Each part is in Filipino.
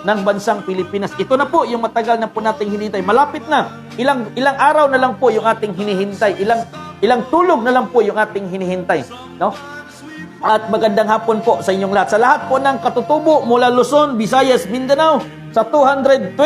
ng bansang Pilipinas. Ito na po yung matagal na po nating hinihintay. Malapit na. Ilang araw na lang po yung ating hinihintay. Ilang tulog na lang po yung ating hinihintay. No? At magandang hapon po sa inyong lahat. Sa lahat po ng katutubo mula Luzon, Visayas, Mindanao, sa 222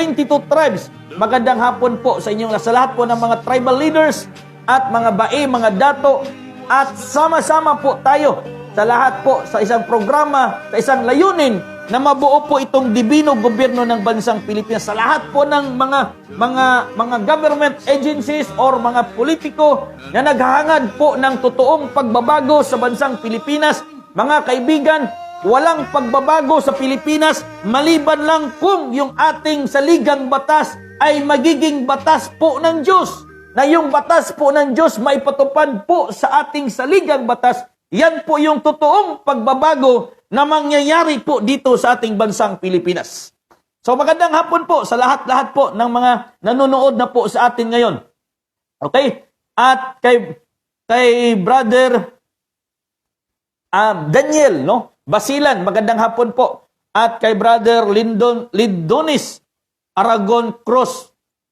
tribes, magandang hapon po sa inyong lahat. Sa lahat po ng mga tribal leaders at mga bae, mga dato, at sama-sama po tayo sa lahat po sa isang programa, sa isang layunin na mabuo po itong dibino gobyerno ng bansang Pilipinas. Sa lahat po ng mga government agencies or mga politiko na naghahangad po ng totoong pagbabago sa bansang Pilipinas, mga kaibigan, walang pagbabago sa Pilipinas maliban lang kung yung ating saligang batas ay magiging batas po ng Diyos. Na yung batas po ng Diyos may patupad po sa ating saligang batas. Yan po yung totoong pagbabago na mangyayari po dito sa ating bansang Pilipinas. So magandang hapon po sa lahat-lahat po ng mga nanonood na po sa atin ngayon. Okay? At kay Brother Daniel, no? Basilan, magandang hapon po. At kay Brother Lindonis Aragon Cruz.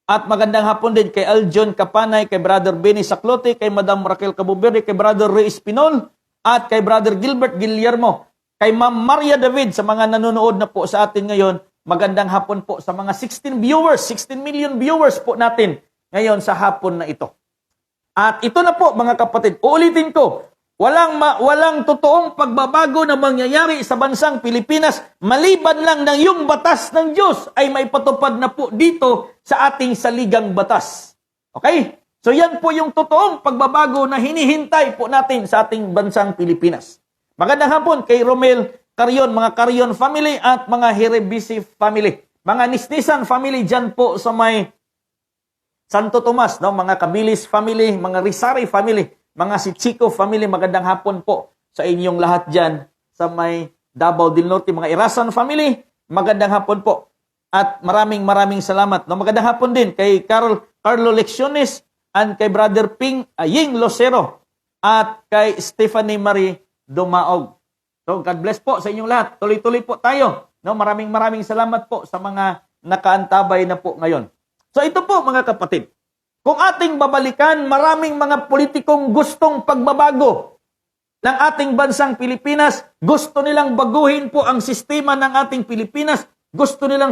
At magandang hapon din kay Aljon Kapanay, kay Brother Benny Saclote, kay Madam Raquel Cabuberde, kay Brother Ray Espinol, at kay Brother Gilbert Guillermo, kay Ma'am Maria David sa mga nanonood na po sa atin ngayon. Magandang hapon po sa mga 16 million viewers po natin ngayon sa hapon na ito. At ito na po mga kapatid, uulitin ko, walang totoong pagbabago na mangyayari sa bansang Pilipinas maliban lang ng yung batas ng Diyos ay may patupad na po dito sa ating saligang batas. Okay? So yan po yung totoong pagbabago na hinihintay po natin sa ating bansang Pilipinas. Magandang hapon kay Romel Carion, mga Carion family at mga Hirebisi family. Mga Nisnisan family dyan po sa may Santo Tomas, no? Mga Kabilis family, mga Rizari family, mga si Chico family, magandang hapon po sa inyong lahat dyan sa may Davao del Norte, mga Irasan family, magandang hapon po. At maraming salamat. No? Magandang hapon din kay Carlo Lecciones and kay Brother Ying Losero at kay Stephanie Marie Dumaog. So God bless po sa inyong lahat. Tuloy-tuloy po tayo. No? Maraming salamat po sa mga nakaantabay na po ngayon. So ito po mga kapatid. Kung ating babalikan, maraming mga politikong gustong pagbabago ng ating bansang Pilipinas. Gusto nilang baguhin po ang sistema ng ating Pilipinas. Gusto nilang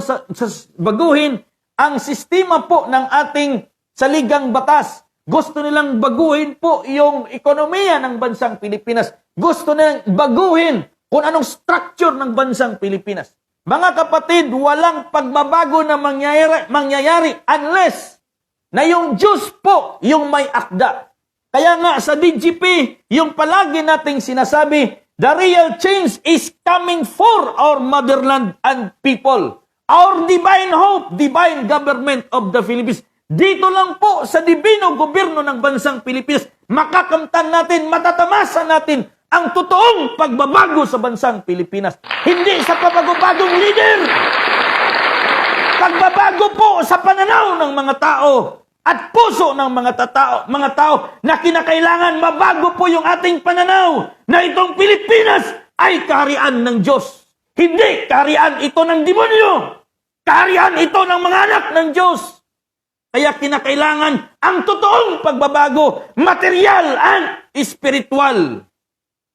baguhin ang sistema po ng ating saligang batas. Gusto nilang baguhin po yung ekonomiya ng bansang Pilipinas. Gusto nilang baguhin kung anong structure ng bansang Pilipinas. Mga kapatid, walang pagbabago na mangyayari unless na yung Diyos po yung may akda. Kaya nga sa DGP, yung palagi nating sinasabi, the real change is coming for our motherland and people. Our divine hope, divine government of the Philippines. Dito lang po sa dibino gobyerno ng bansang Pilipinas, makakamtan natin, matatamasa natin ang totoong pagbabago sa bansang Pilipinas. Hindi sa pabagong leader. Pagbabago po sa pananaw ng mga tao at puso ng mga tao na kinakailangan mabago po yung ating pananaw na itong Pilipinas ay kaharian ng Diyos. Hindi kaharian ito ng demonyo. Kaharian ito ng mga anak ng Diyos. Kaya kinakailangan ang totoong pagbabago, material and spiritual.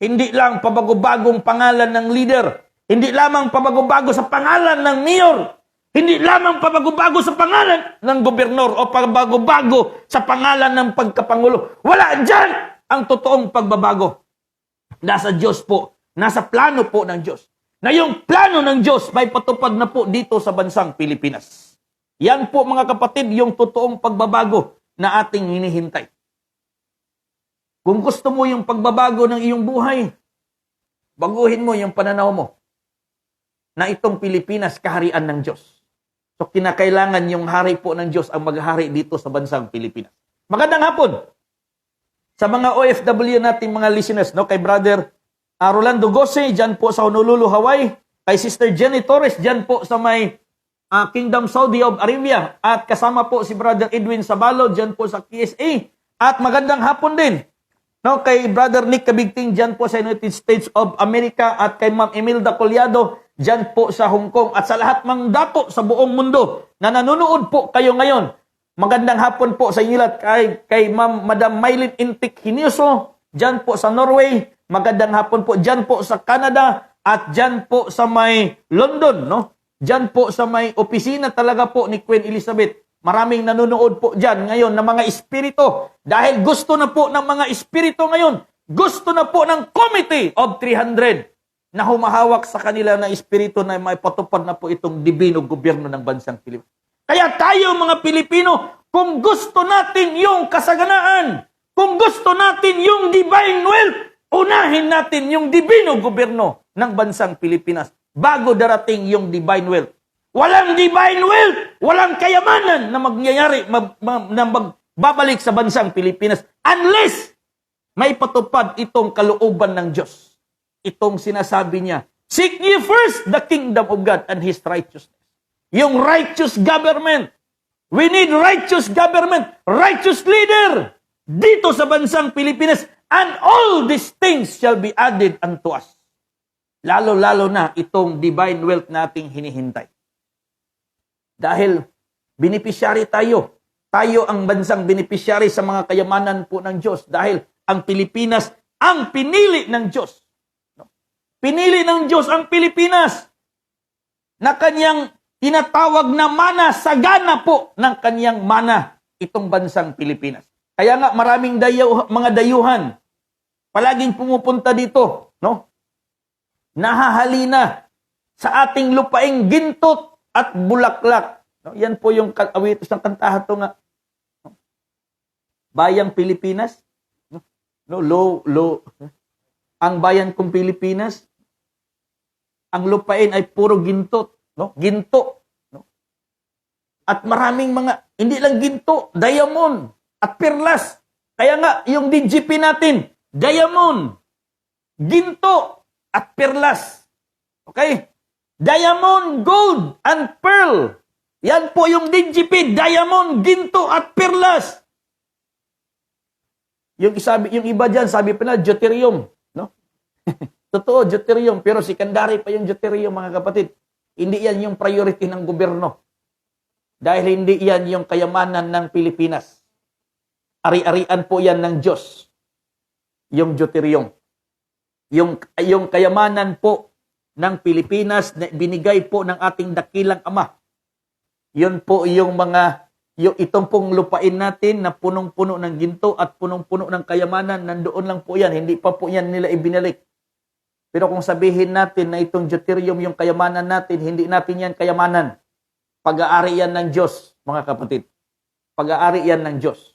Hindi lang pabago-bagong pangalan ng leader. Hindi lamang pabago-bago sa pangalan ng mayor. Hindi lamang pabago-bago sa pangalan ng gobernador o pabago-bago sa pangalan ng pagkapangulo. Wala dyan ang totoong pagbabago. Nasa Diyos po. Nasa plano po ng Diyos. Na yung plano ng Diyos may patupad na po dito sa bansang Pilipinas. Yan po mga kapatid, yung totoong pagbabago na ating hinihintay. Kung gusto mo yung pagbabago ng iyong buhay, baguhin mo yung pananaw mo na itong Pilipinas kaharian ng Diyos. So kinakailangan yung hari po ng Diyos ang maghari dito sa bansang Pilipinas. Magandang hapon sa mga OFW nating mga listeners, no? Kay Brother Rolando Gose, dyan po sa Honolulu, Hawaii. Kay Sister Jenny Torres, dyan po sa may Kingdom Saudi of Arabia. At kasama po si Brother Edwin Sabalo, dyan po sa KSA. At magandang hapon din, no, kay Brother Nick Kabigting, dyan po sa United States of America. At kay Ma'am Imelda Collado, dyan po sa Hong Kong at sa lahat mang dako sa buong mundo na nanonood po kayo ngayon. Magandang hapon po sa inyo lahat kay Madam Mylene Intik Hinioso, dyan po sa Norway. Magandang hapon po dyan po sa Canada at dyan po sa may London, no? Dyan po sa may opisina talaga po ni Queen Elizabeth. Maraming nanonood po dyan ngayon ng mga espiritu. Dahil gusto na po ng mga espiritu ngayon. Gusto na po ng Committee of 300 na humahawak sa kanila na espiritu na may patupad na po itong dibino gobyerno ng bansang Pilipinas. Kaya tayo mga Pilipino, kung gusto natin yung kasaganaan, kung gusto natin yung divine wealth, unahin natin yung dibino gobyerno ng bansang Pilipinas bago darating yung divine wealth. Walang divine wealth, walang kayamanan na mangyayari, na magbabalik sa bansang Pilipinas unless may patupad itong kalooban ng Diyos. Itong sinasabi niya, seek ye first the kingdom of God and His righteousness. Yung righteous government. We need righteous government, righteous leader dito sa bansang Pilipinas, and all these things shall be added unto us. Lalo-lalo na itong divine wealth nating hinihintay. Dahil beneficiary tayo. Tayo ang bansang beneficiary sa mga kayamanan po ng Diyos. Dahil ang Pilipinas ang pinili ng Diyos. Pinili ng Diyos ang Pilipinas na kanyang tinatawag na mana, sagana po ng kanyang mana itong bansang Pilipinas. Kaya nga maraming mga dayuhan palaging pumupunta dito, no? Nahahalina sa ating lupaing gintot at bulaklak. No? Yan po yung awitos ng kantahan to nga. No? Bayang Pilipinas. No, low. Ang bayan kong Pilipinas, ang lupain ay puro gintot, no? Ginto, no? At maraming mga, hindi lang ginto, diamond at perlas. Kaya nga, yung DGP natin, diamond, ginto at perlas. Okay? Diamond, gold, and pearl. Yan po yung DGP, diamond, ginto at perlas. Yung iba dyan, sabi pa na, deuterium, no? Totoo, deuterium, pero secondary pa yung deuterium, mga kapatid. Hindi yan yung priority ng gobyerno. Dahil hindi yan yung kayamanan ng Pilipinas. Ari-arian po yan ng Diyos. Yung deuterium. Yung kayamanan po ng Pilipinas na binigay po ng ating dakilang Ama. Yun po yung itong pong lupain natin na punong-puno ng ginto at punong-puno ng kayamanan, nandoon lang po yan. Hindi pa po yan nila ibinalik. Pero kung sabihin natin na itong deuterium yung kayamanan natin, hindi natin yan kayamanan. Pag-aari yan ng Diyos, mga kapatid. Pag-aari yan ng Diyos.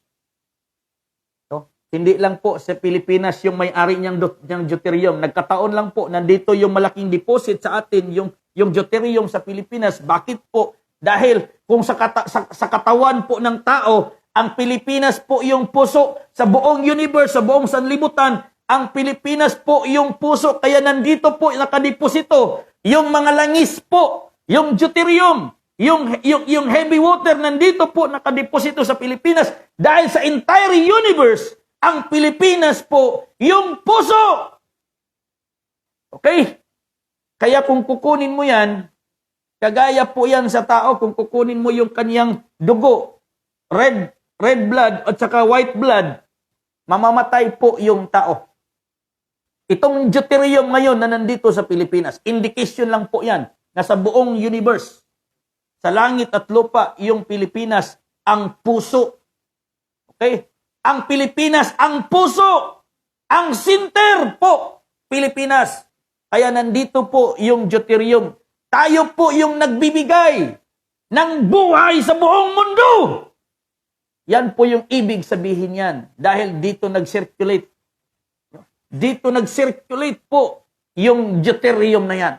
So, hindi lang po sa Pilipinas yung may-ari niyang deuterium. Nagkataon lang po, nandito yung malaking deposit sa atin, yung deuterium sa Pilipinas. Bakit po? Dahil kung sa katawan po ng tao, ang Pilipinas po yung puso sa buong universe, sa buong sanlibutan. Ang Pilipinas po yung puso, kaya nandito po nakadeposito yung mga langis po, yung deuterium, yung heavy water, nandito po nakadeposito sa Pilipinas. Dahil sa entire universe, ang Pilipinas po yung puso. Okay? Kaya kung kukunin mo yan, kagaya po yan sa tao, kung kukunin mo yung kanyang dugo, red blood at saka white blood, mamamatay po yung tao. Itong deuterium ngayon na nandito sa Pilipinas, indication lang po yan na sa buong universe, sa langit at lupa, yung Pilipinas ang puso. Okay? Ang Pilipinas ang puso. Ang center po, Pilipinas. Kaya nandito po yung deuterium. Tayo po yung nagbibigay ng buhay sa buong mundo. Yan po yung ibig sabihin yan. Dahil dito nag-circulate. Dito nag-circulate po yung deuterium na yan.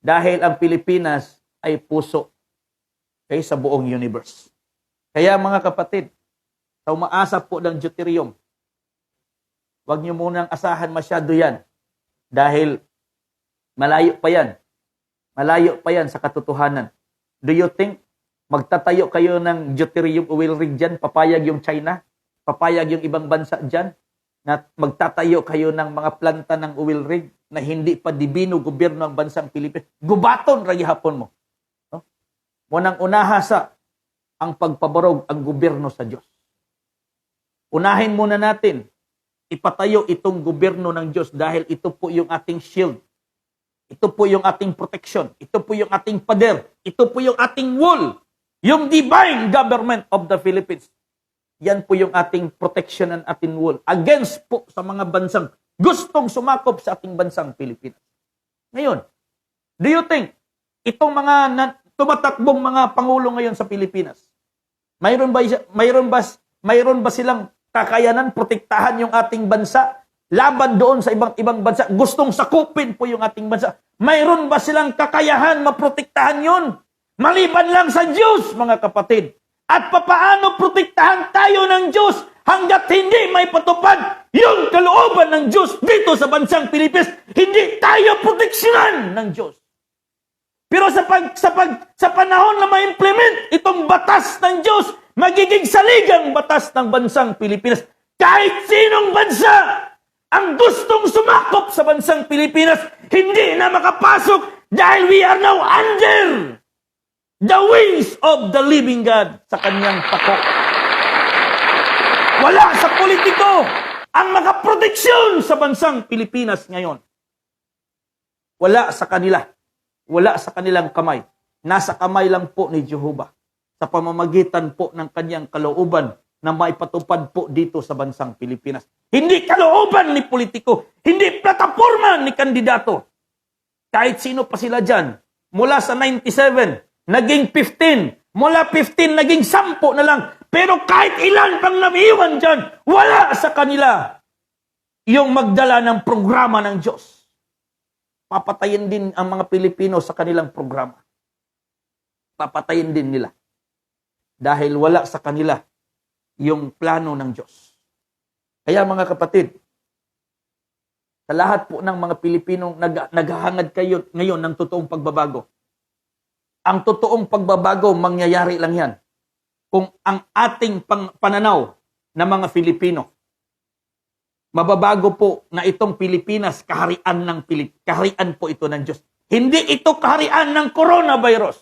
Dahil ang Pilipinas ay puso sa buong universe. Kaya mga kapatid, sa umaasa po ng deuterium, huwag niyo munang asahan masyado yan. Dahil malayo pa yan. Malayo pa yan sa katotohanan. Do you think magtatayo kayo ng deuterium oil rig dyan? Papayag yung China? Papayag yung ibang bansa dyan? Na magtatayo kayo ng mga planta ng oil rig? na hindi pa dibino gobyerno ng bansang Pilipinas, gubaton ra gihapon mo. No? Munang unaha sa ang pagpabarog ang gobyerno sa Diyos. Unahin muna natin, ipatayo itong gobyerno ng Diyos dahil ito po yung ating shield. Ito po yung ating protection. Ito po yung ating pader. Ito po yung ating wall. Yung divine government of the Philippines. Yan po yung ating protection and ating wall. Against po sa mga bansang gustong sumakop sa ating bansang Pilipinas. Ngayon, do you think itong mga tumatakbong mga pangulo ngayon sa Pilipinas, mayroon ba silang kakayanan protektahan yung ating bansa laban doon sa ibang bansa? Gustong sakupin po yung ating bansa. Mayroon ba silang kakayahan maprotektahan yun? Maliban lang sa Diyos, mga kapatid. At papaano protektahan tayo ng Diyos hanggat hindi may patupad yung kalooban ng Diyos dito sa bansang Pilipinas? Hindi tayo proteksyonan ng Diyos. Pero sa panahon na ma-implement itong batas ng Diyos, magiging saligang batas ng bansang Pilipinas. Kahit sinong bansa ang gustong sumakop sa bansang Pilipinas, hindi na makapasok dahil we are now under the wings of the living God sa kanyang pako. Wala sa politiko ang makaproteksyon sa bansang Pilipinas ngayon. Wala sa kanila. Wala sa kanilang kamay. Nasa kamay lang po ni Jehovah sa pamamagitan po ng kanyang kalooban na maipatupad po dito sa bansang Pilipinas. Hindi kalooban ni politiko, hindi plataforma ni kandidato. Kahit sino pa sila dyan, mula sa 97, naging 15, mula 15, naging 10 na lang. Pero kahit ilan pang namiiwan dyan, wala sa kanila yung magdala ng programa ng Diyos. Papatayin din ang mga Pilipino sa kanilang programa. Papatayin din nila. Dahil wala sa kanila yung plano ng Diyos. Kaya mga kapatid, sa lahat po ng mga Pilipinong naghahangad kayo ngayon ng totoong pagbabago, ang totoong pagbabago mangyayari lang yan kung ang ating pananaw ng mga Pilipino, mababago po na itong Pilipinas, kaharian po ito ng Diyos. Hindi ito kaharian ng coronavirus.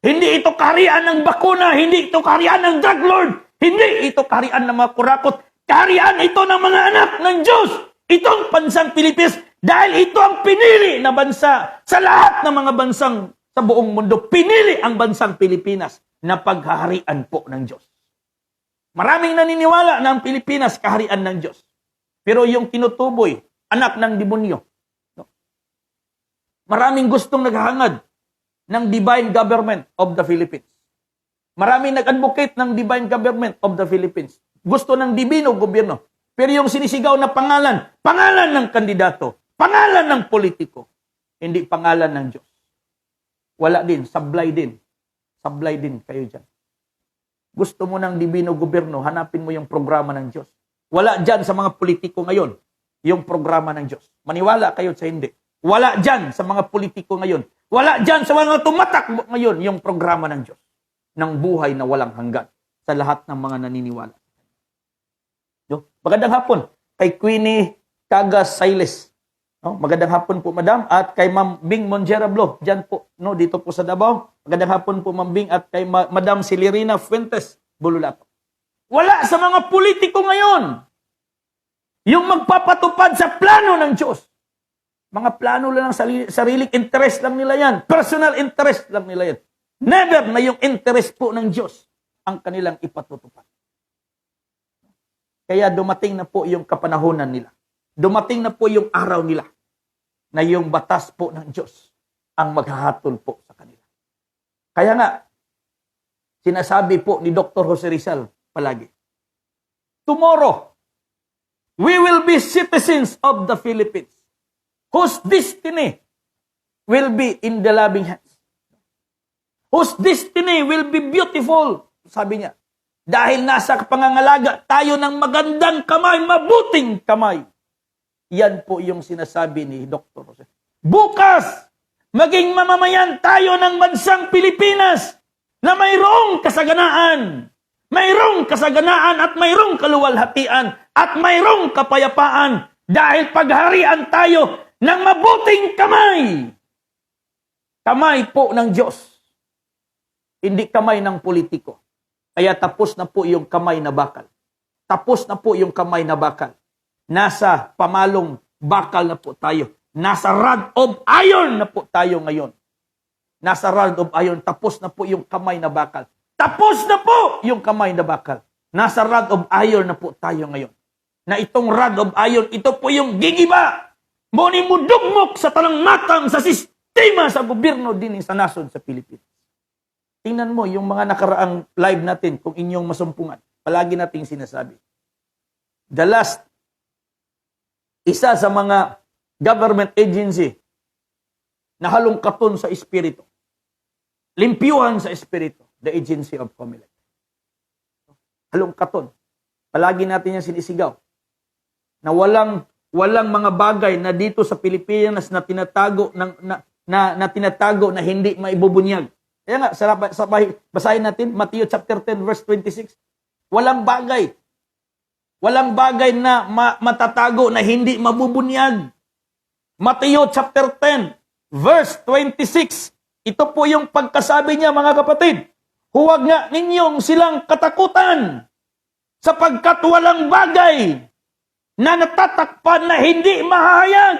Hindi ito kaharian ng bakuna. Hindi ito kaharian ng drug lord. Hindi ito kaharian ng mga kurakot. Kaharian ito ng mga anak ng Diyos. Itong bansang Pilipinas, dahil ito ang pinili na bansa sa lahat ng mga bansang sa buong mundo. Pinili ang bansang Pilipinas na paghaharian po ng Diyos. Maraming naniniwala na ang Pilipinas kaharian ng Diyos. Pero yung tinutuboy, anak ng demonyo. No? Maraming gustong naghahangad ng divine government of the Philippines. Maraming nag-advocate ng divine government of the Philippines. Gusto ng divino gobyerno. Pero yung sinisigaw na pangalan ng kandidato, pangalan ng politiko, hindi pangalan ng Diyos. Wala din, sablay din. Sablay din kayo dyan. Gusto mo ng divino gobyerno, hanapin mo yung programa ng Diyos. Wala dyan sa mga politiko ngayon, yung programa ng Diyos. Maniwala kayo sa hindi. Wala dyan sa mga politiko ngayon. Wala dyan sa mga tumatakbo ngayon, yung programa ng Diyos. Ng buhay na walang hanggan sa lahat ng mga naniniwala. No? Magandang hapon kay Queenie Cagas Siles. No? Magandang hapon po, Madam. At kay Ma'am Bing Monjerablo, dyan po, no? Dito po sa Davao. Magandang hapon po, Ma'am Bing. At kay Madam Celerina Fuentes, Bululato. Wala sa mga politiko ngayon yung magpapatupad sa plano ng Diyos. Mga plano lang ng sariling interest lang nila yan. Personal interest lang nila yan. Never na yung interest po ng Diyos ang kanilang ipatutupad. Kaya dumating na po yung kapanahunan nila. Dumating na po yung araw nila na yung batas po ng Diyos ang maghahatol po sa kanila. Kaya nga, sinasabi po ni Dr. Jose Rizal palagi, tomorrow, we will be citizens of the Philippines whose destiny will be in the loving hands. Whose destiny will be beautiful, sabi niya. Dahil nasa pangangalaga tayo ng magandang kamay, mabuting kamay. Yan po yung sinasabi ni Dr. Jose. Bukas, maging mamamayan tayo ng bansang Pilipinas na mayroong kasaganaan. Mayroong kasaganaan at mayroong kaluwalhatian at mayroong kapayapaan dahil pagharian tayo ng mabuting kamay. Kamay po ng Diyos. Hindi kamay ng politiko. Kaya tapos na po yung kamay na bakal. Tapos na po yung kamay na bakal. Nasa pamalong bakal na po tayo. Nasa rod of iron na po tayo ngayon. Nasa rod of iron. Tapos na po yung kamay na bakal. Tapos na po yung kamay na bakal. Nasa rod of iron na po tayo ngayon. Na itong rod of iron, ito po yung gigiba. Muni mo dugmok sa tanang matang sa sistema sa gobyerno din sa nasod sa Pilipinas. Tingnan mo yung mga nakaraang live natin kung inyong masumpungan. Palagi nating sinasabi. The last, isa sa mga government agency na halongkaton sa espiritu. Limpyuhan sa espiritu. The agency of COMELEC. Halongkaton. Palagi natin yan sinisigaw. Na walang mga bagay na dito sa Pilipinas na tinatago na tinatago na hindi maibubunyag. Kaya nga, basahin natin, Matthew chapter 10, verse 26. Walang bagay. Walang bagay na matatago na hindi mabubunyag. Matthew chapter 10, verse 26. Ito po yung pagkasabi niya, mga kapatid. Huwag nga ninyong silang katakutan sapagkat walang bagay na natatakpan na hindi mahahayag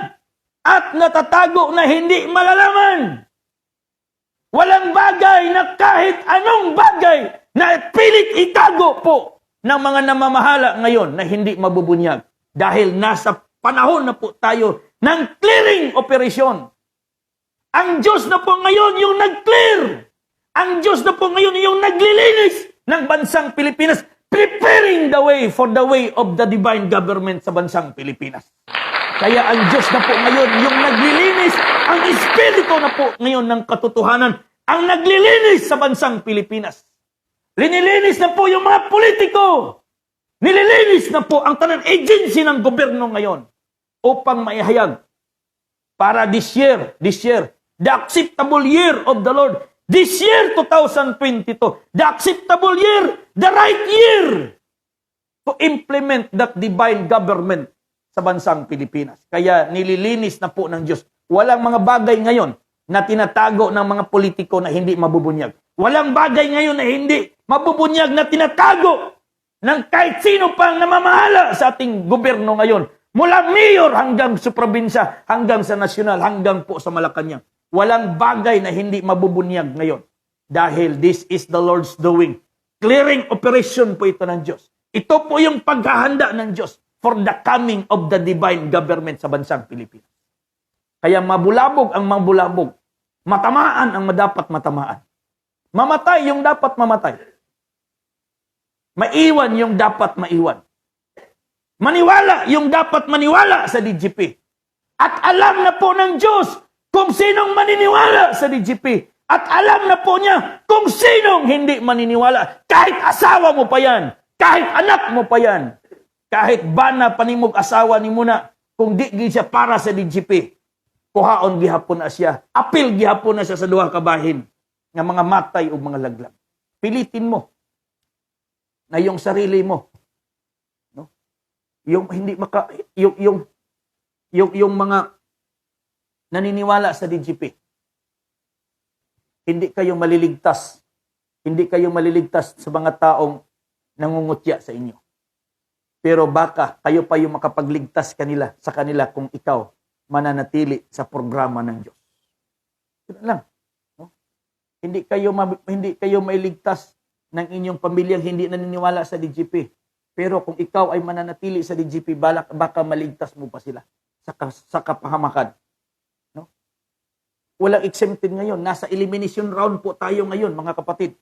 at natatago na hindi malalaman. Walang bagay na kahit anong bagay na pilit itago po ng mga namamahala ngayon na hindi mabubunyag. Dahil nasa panahon na po tayo ng clearing operation. Ang Diyos na po ngayon yung nag-clear. Ang Diyos na po ngayon yung naglilinis ng bansang Pilipinas, preparing the way for the way of the divine government sa bansang Pilipinas. Kaya ang Diyos na po ngayon yung naglilinis, ang Espiritu na po ngayon ng katotohanan, ang naglilinis sa bansang Pilipinas. Linilinis na po yung mga politiko. Nililinis na po ang tanang agency ng gobyerno ngayon upang maihayag para this year, the acceptable year of the Lord, this year 2022, the acceptable year, the right year to implement that divine government sa bansang Pilipinas. Kaya nililinis na po ng Diyos. Walang mga bagay ngayon na tinatago ng mga politiko na hindi mabubunyag. Walang bagay ngayon na hindi mabubunyag na tinatago ng kahit sino pang namamahala sa ating gobyerno ngayon. Mula mayor hanggang sa probinsya, hanggang sa nasyonal, hanggang po sa Malacanang. Walang bagay na hindi mabubunyag ngayon. Dahil this is the Lord's doing. Clearing operation po ito ng Diyos. Ito po yung paghahanda ng Diyos for the coming of the divine government sa bansang Pilipinas. Kaya mabulabog ang mabulabog. Matamaan ang dapat matamaan. Mamatay yung dapat mamatay. Maiwan yung dapat maiwan. Maniwala yung dapat maniwala sa DGP. At alam na po ng Diyos kung sinong maniniwala sa DGP. At alam na po niya kung sinong hindi maniniwala. Kahit asawa mo pa yan. Kahit anak mo pa yan. Kahit bana panimog asawa ni muna. Kung di siya para sa DGP. Kuhaon gihapon na siya. Apil gihapon na siya sa duha ka bahin. Nga mga matay o mga laglag. Pilitin mo na yung sarili mo. Yung hindi yung mga naniniwala sa DGP. Hindi kayo maliligtas. Hindi kayo maliligtas sa mga taong nangungutya sa inyo. Pero baka kayo pa yung makapagligtas sa kanila kung ikaw mananatili sa programa ng Diyos. Yun lang. No? Hindi kayo mailigtas ng inyong pamilyang hindi naniniwala sa DGP. Pero kung ikaw ay mananatili sa DGP, baka maligtas mo pa sila sa kapahamakan. No? Walang exempted ngayon. Nasa elimination round po tayo ngayon, mga kapatid.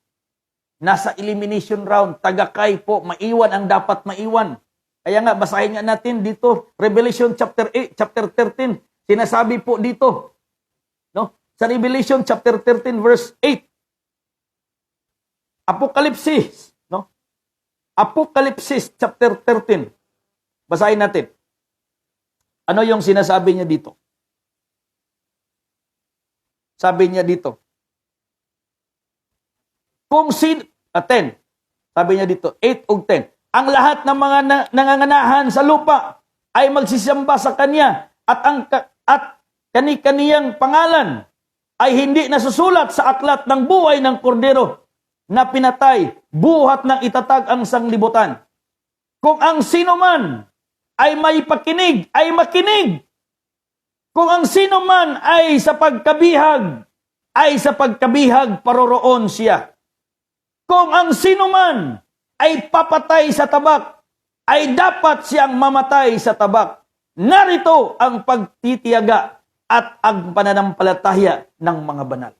Nasa elimination round, tagakay po, maiwan ang dapat maiwan. Kaya nga, basahin nga natin dito, Revelation chapter 8, chapter 13. Sinasabi po dito, no? Sa Revelation chapter 13, verse 8. Apokalipsis, no? Apokalipsis chapter 13. Basahin natin. Ano yung sinasabi niya dito? Sabi niya dito. Kung 10, sabi niya dito, 8 o 10. Ang lahat ng mga nanganganahan sa lupa ay magsisamba sa kanya at kani-kaniyang pangalan ay hindi nasusulat sa aklat ng buhay ng kordero na pinatay buhat ng itatag ang sanglibutan. Kung ang sino man ay may pakinig, ay makinig. Kung ang sino man ay sa pagkabihag paroroon siya. Kung ang sino man ay papatay sa tabak, ay dapat siyang mamatay sa tabak. Narito ang pagtitiyaga at ang pananampalataya ng mga banal.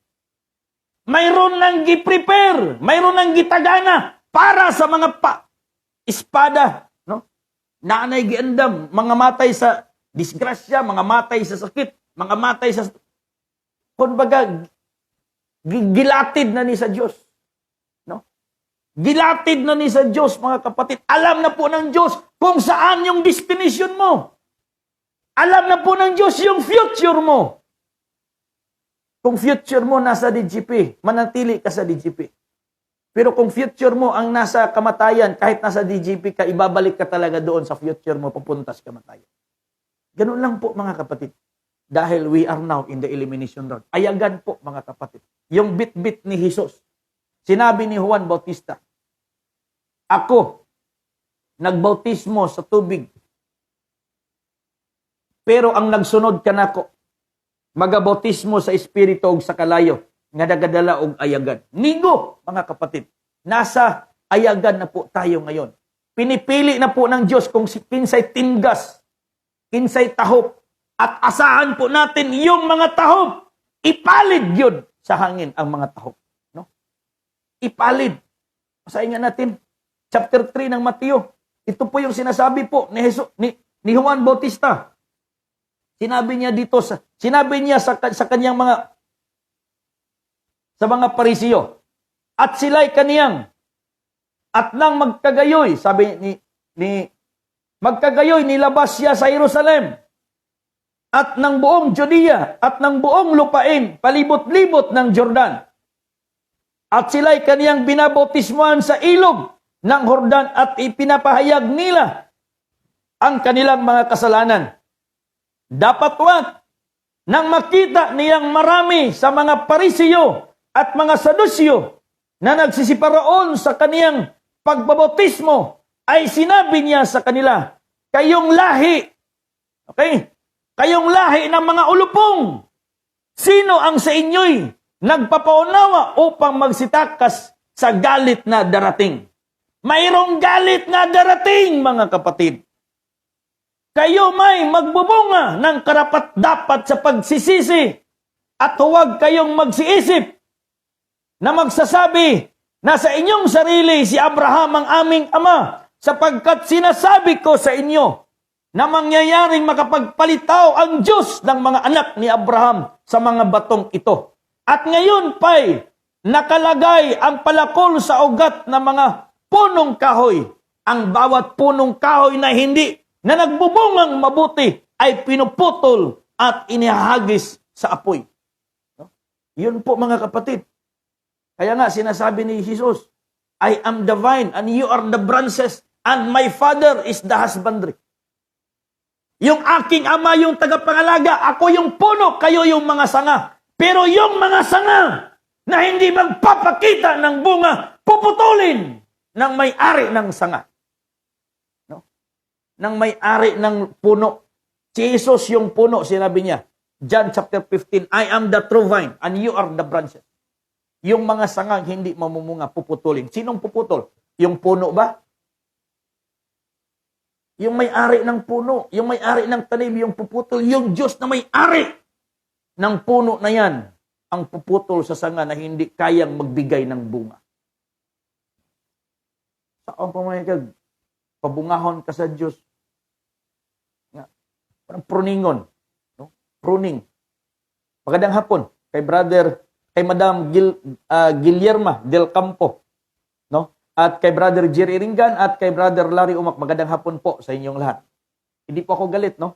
Mayroon nang gi-prepare, mayroon nang gitagana para sa mga espada, no? Nanay giandam, mga matay sa disgrasya, mga matay sa sakit, mga matay sa kumbaga gilatid na ni sa Diyos, no? Gilatid na ni sa Diyos, mga kapatid. Alam na po ng Diyos kung saan yung destination mo. Alam na po ng Diyos yung future mo. Kung future mo nasa DGP, manatili ka sa DGP. Pero kung future mo ang nasa kamatayan, kahit nasa DGP ka, ibabalik ka talaga doon sa future mo, pupunta sa kamatayan. Ganun lang po, mga kapatid. Dahil we are now in the elimination round. Ayagan po, mga kapatid. Yung bit-bit ni Jesus. Sinabi ni Juan Bautista, ako, nagbautismo sa tubig. Pero ang nagsunod ka nako, magabautismo sa Espiritu o sa kalayo, nga nagadala og ayagan. Nigo, mga kapatid. Nasa ayagan na po tayo ngayon. Pinipili na po ng Diyos kung kinsay tingas, kinsay tahop, at asahan po natin yung mga tahop. Ipalid yun sa hangin ang mga tahop. No? Ipalid. Basahin nga natin, chapter 3 ng Mateo. Ito po yung sinasabi po ni ni Juan Bautista. Sinabi niya dito, sinabi niya sa kanyang sa mga Parisiyo, at sila'y kaniyang, at nang magkagayoy, sabi magkagayoy, nilabas siya sa Jerusalem, at ng buong Judea, at ng buong lupain, palibot-libot ng Jordan. At sila'y kaniyang binabautismuhan sa ilog ng Jordan, at ipinapahayag nila ang kanilang mga kasalanan. Dapat nang makita niyang marami sa mga Parisiyo at mga Sadusyo na nagsisiparoon sa kaniyang pagbabautismo, ay sinabi niya sa kanila, kayong lahi, okay? Kayong lahi ng mga ulupong, sino ang sa inyo'y nagpapaunawa upang magsitakas sa galit na darating? Mayroong galit na darating, mga kapatid. Kayo may magbubunga ng karapat-dapat sa pagsisisi at huwag kayong magsiisip na magsasabi na sa inyong sarili si Abraham ang aming ama, sapagkat sinasabi ko sa inyo na mangyayaring makapagpalitaw ang Diyos ng mga anak ni Abraham sa mga batong ito. At ngayon pa'y nakalagay ang palakol sa ugat ng mga punong kahoy. Ang bawat punong kahoy na nagbubungang mabuti ay pinuputol at inihagis sa apoy. No? Yun po, mga kapatid. Kaya nga sinasabi ni Jesus, I am the vine and you are the branches and my Father is the husbandry. Yung aking ama yung tagapangalaga, ako yung puno, kayo yung mga sanga. Pero yung mga sanga na hindi magpapakita ng bunga, puputulin ng may-ari ng sanga. Ng may-ari ng puno. Si Jesus yung puno, sinabi niya. John chapter 15, I am the true vine and you are the branches. Yung mga sangang hindi mamumunga, puputulin. Sinong puputol? Yung puno ba? Yung may-ari ng puno, yung may-ari ng tanim, yung puputol, yung Diyos na may-ari ng puno na yan, ang puputol sa sanga na hindi kayang magbigay ng bunga. Saan pumayagag? Pabungahon ka sa Diyos. Parang pruningon. No? Pruning. Magandang hapon kay Madam Guillerma del Campo. No? At kay Brother Jerry Ringan at kay Brother Larry Umak. Magandang hapon po sa inyong lahat. Hindi po ako galit, no?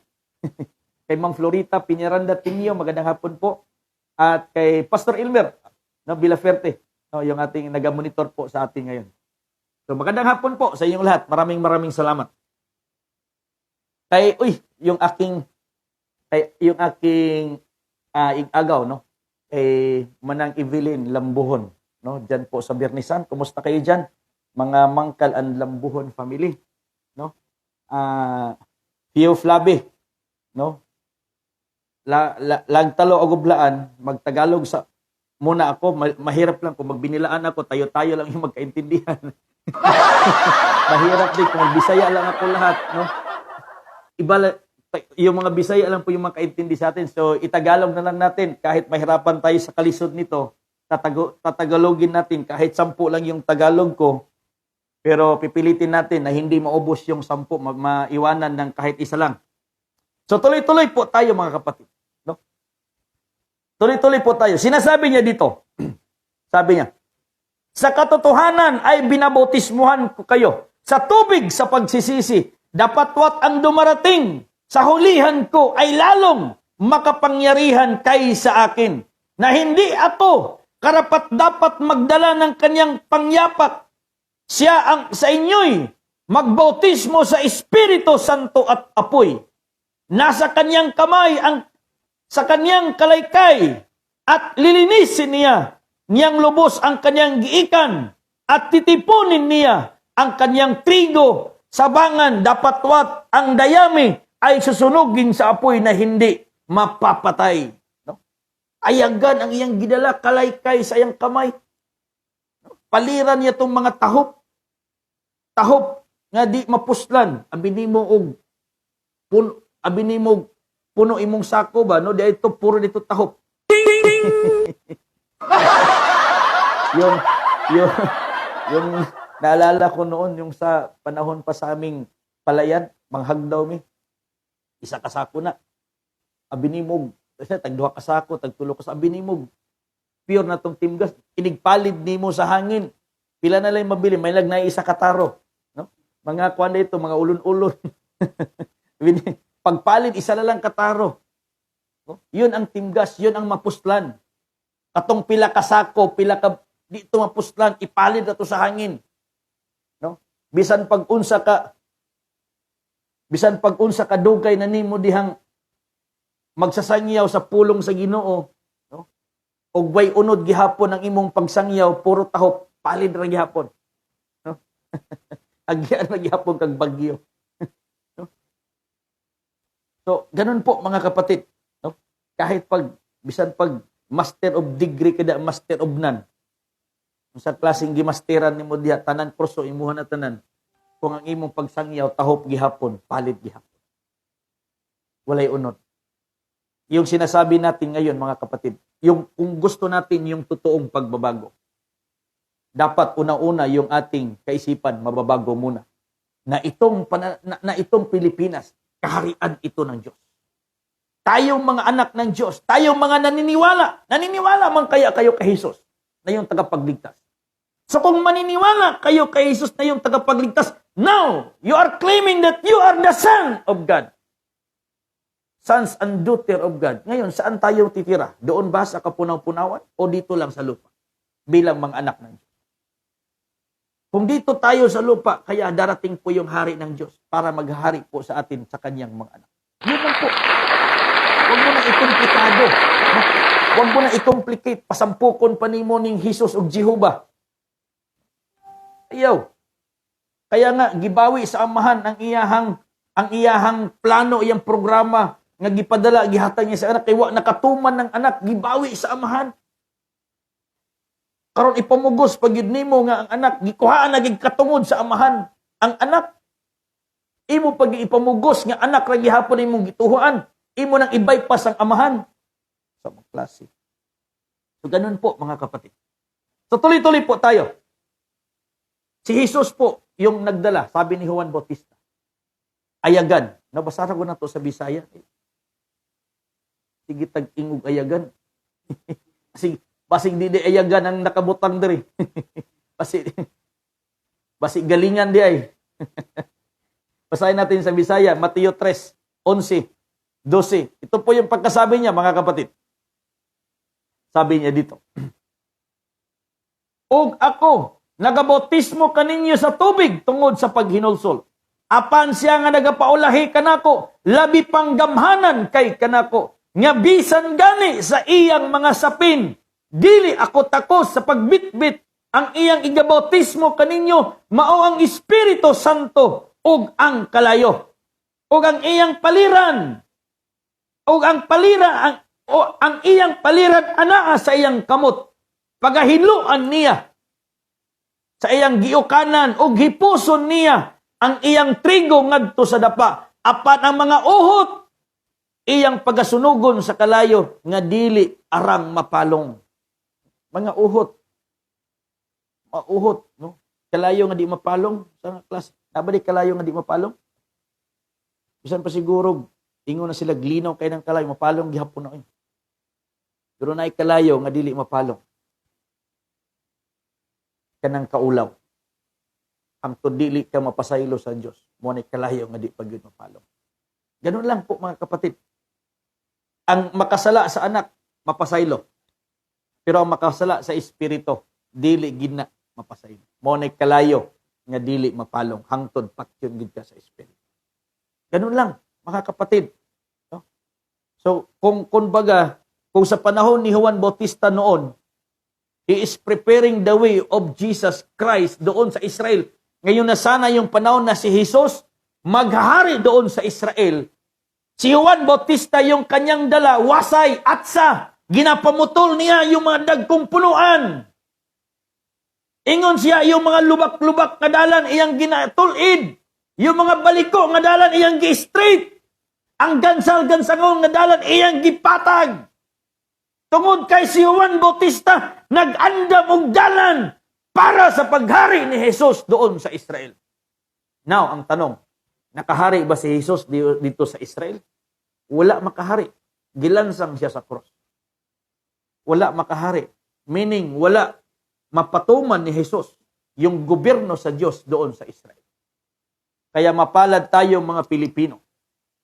Kay Ma'am Florita Piñaranda Tinio, magandang hapon po. At kay Pastor Elmer, no, Vilaferte, no, yung ating nagamonitor po sa ating ngayon. So magandang hapon po sa inyong lahat. Maraming salamat. Kay Kay yung aking igagaw, no? Manang Evelyn Lambuhon, no? Diyan po sa Birnisan. Kumusta kayo diyan? Mga Mangkal and Lambuhon family, no? Pio Flavi, no? Lagtalo agublaan, magtagalog sa muna ako, mahirap lang kung magbinilaan ako, tayo-tayo lang yung magkaintindihan. Mahirap din kung magbisaya lang ako lahat, no? Yung mga Bisaya lang po yung makaintindi sa atin. So, itagalog na lang natin. Kahit mahirapan tayo sa kalisod nito, tatagalogin natin. Kahit 10 lang yung Tagalog ko, pero pipilitin natin na hindi maubos yung 10, maiwanan ng kahit isa lang. So, tuloy-tuloy po tayo mga kapatid. No? Tuloy-tuloy po tayo. Sinasabi niya dito, sabi niya, sa katotohanan ay binabautismuhan ko kayo sa tubig sa pagsisisi. Dapatwat ang dumarating sa hulihan ko ay lalong makapangyarihan kaysa akin, na hindi ako karapat-dapat magdala ng kanyang pangyapak. Siya ang sa inyo'y magbautismo sa Espiritu Santo at apoy. Nasa kanyang kamay sa kanyang kalaykay at lilinisin niyang lubos ang kanyang giikan at titipunin niya ang kanyang trigo sa bangan. Dapatwat ang dayami ay susunugin sa apoy na hindi mapapatay. No? Ayagan ang iyang gidala, kalaykay sa iyang kamay. No? Paliran niya itong mga tahop. Tahop nga di mapuslan. Abinimo puno imong sako ba? No? Di ito, puro dito tahop. yung naalala ko noon, yung sa panahon pa sa aming palayan, manghagdaw mi. Isa kasako na. Abinimog. Kasi tagduha kasako, tagtulo ka sa abinimog. Pure na tong timgas. Inigpalid nimo sa hangin. Pila na lang mabili. May lag na isa kataro. No? Mga kuwan ito, mga ulon-ulon. Pagpalid, isa na lang kataro. No? Yun ang timgas. Yun ang mapuslan. Katong pila kasako, di ito mapuslan. Ipalid na to sa hangin. No? Bisan pag-unsa ka dugay na nimo dihang magsasangyaw sa pulong sa Ginoo, no? Og way unod gihapon ang imong pagsangyaw, puro tahop, palid ra gihapon. No? Agyan ra gihapon kag bagyo. No? So, ganun po mga kapatid, no? Kahit bisan pag master of degree kada master of none. Sa klaseng gimasteran nimo diha tanan kurso imuha na tanan. Kung ang imong pagsangyaw, tahop gihapon, palid gihapon. Walay unod. Yung sinasabi natin ngayon, mga kapatid, kung gusto natin yung totoong pagbabago, dapat una-una yung ating kaisipan, mababago muna. Na itong Pilipinas, kaharian ito ng Diyos. Tayong mga anak ng Diyos, tayong mga naniniwala man kaya kayo kay Jesus na yung tagapagligtas. So kung maniniwala kayo kay Jesus na yung tagapagligtas, now, you are claiming that you are the Son of God. Sons and daughter of God. Ngayon, saan tayo titira? Doon ba sa kapunaw-punawan? O dito lang sa lupa? Bilang mga anak ng Diyos. Kung dito tayo sa lupa, kaya darating po yung hari ng Diyos para maghari po sa atin sa kanyang mga anak. Yun lang po. Huwag mo na ikomplikado. Huwag mo na i-complicate. Pasampukon pa ni mo ning Jesus o Jehovah. Ayaw. Kaya nga, gibawi sa amahan ang iyahang plano, iyang programa, nga gipadala, gihatag niya sa anak, kaya nakatuman ng anak, gibawi sa amahan. Karon ipamugos, pag yun nimo nga ang anak, gikuhaan na gigkatungod sa amahan. Ang anak, imo pag ipamugos, nga anak, ragihapon imong gituhuan, imo nang i-bypass ang amahan. Sa mga klase. So, ganun po, mga kapatid. So, tuloy-tuloy po tayo. Si Jesus po, yung nagdala, sabi ni Juan Bautista, ayagan. Nabasa ko na to sa Bisaya. Sige, tag-ingog ayagan. Basig di ayagan ang nakabutang diri. Basig galingan di ay. Basahin natin sa Bisaya, Mateo 3, 11, 12. Ito po yung pagkasabi niya, mga kapatid. Sabi niya dito, Og ako, nagabautismo kaninyo sa tubig tungod sa paghinulsol. Apan siya nga nagapaulahi kanako, labi pang gamhanan kay kanako, nga bisan gani sa iyang mga sapin, dili ako takos sa pagbitbit, ang iyang igabautismo kaninyo, mao ang Espiritu Santo, ug ang kalayo, ug ang iyang paliran, ug ang iyang paliran anaa sa iyang kamot, pagahiluan niya, sa iyang giukanan, ug hipuson niya, ang iyang trigo ngadto sa dapa, apan ang mga uhot, iyang pagasunugon sa kalayo, nga dili arang mapalong. Mga uhot, mauhot, no? Kalayo nga di mapalong sa klase. Nabali kalayo nga di mapalong? Bisan pa siguro, ingon na sila glinaw kay ng kalayo, mapalong gihapon na yun. Pero naay kalayo nga dili mapalong. Kanang kaulaw. Hangtod dili ka mapasaylo sa Dios. Mo ni kalayo nga di pagyud mapalong. Ganun lang po mga kapatid. Ang makasala sa anak, mapasaylo. Pero ang makasala sa espiritu, dili gina mapasaylo. Mo ni kalayo nga dili mapalong, hangtod patyon gid ka sa espiritu. Ganun lang, mga kapatid. No? So, kung sa panahon ni Juan Bautista noon, he is preparing the way of Jesus Christ doon sa Israel. Ngayon na sana yung panahon na si Jesus maghahari doon sa Israel. Si Juan Bautista yung kanyang dala, wasay, atsa, ginapamutol niya yung mga dagkong punuan. Ingon siya, yung mga lubak-lubak nga dalan, iyang ginatulid. Yung mga baliko nga dalan, iyang gi-straight. Ang gansal-gansangol nga dalan, iyang gipatag. Tungod kay si Juan Bautista, nag-andam og dalan para sa paghari ni Jesus doon sa Israel. Now, ang tanong, nakahari ba si Jesus dito sa Israel? Wala makahari. Gilansang siya sa cross. Wala makahari. Meaning, wala mapatuman ni Jesus yung gobyerno sa Diyos doon sa Israel. Kaya mapalad tayo mga Pilipino.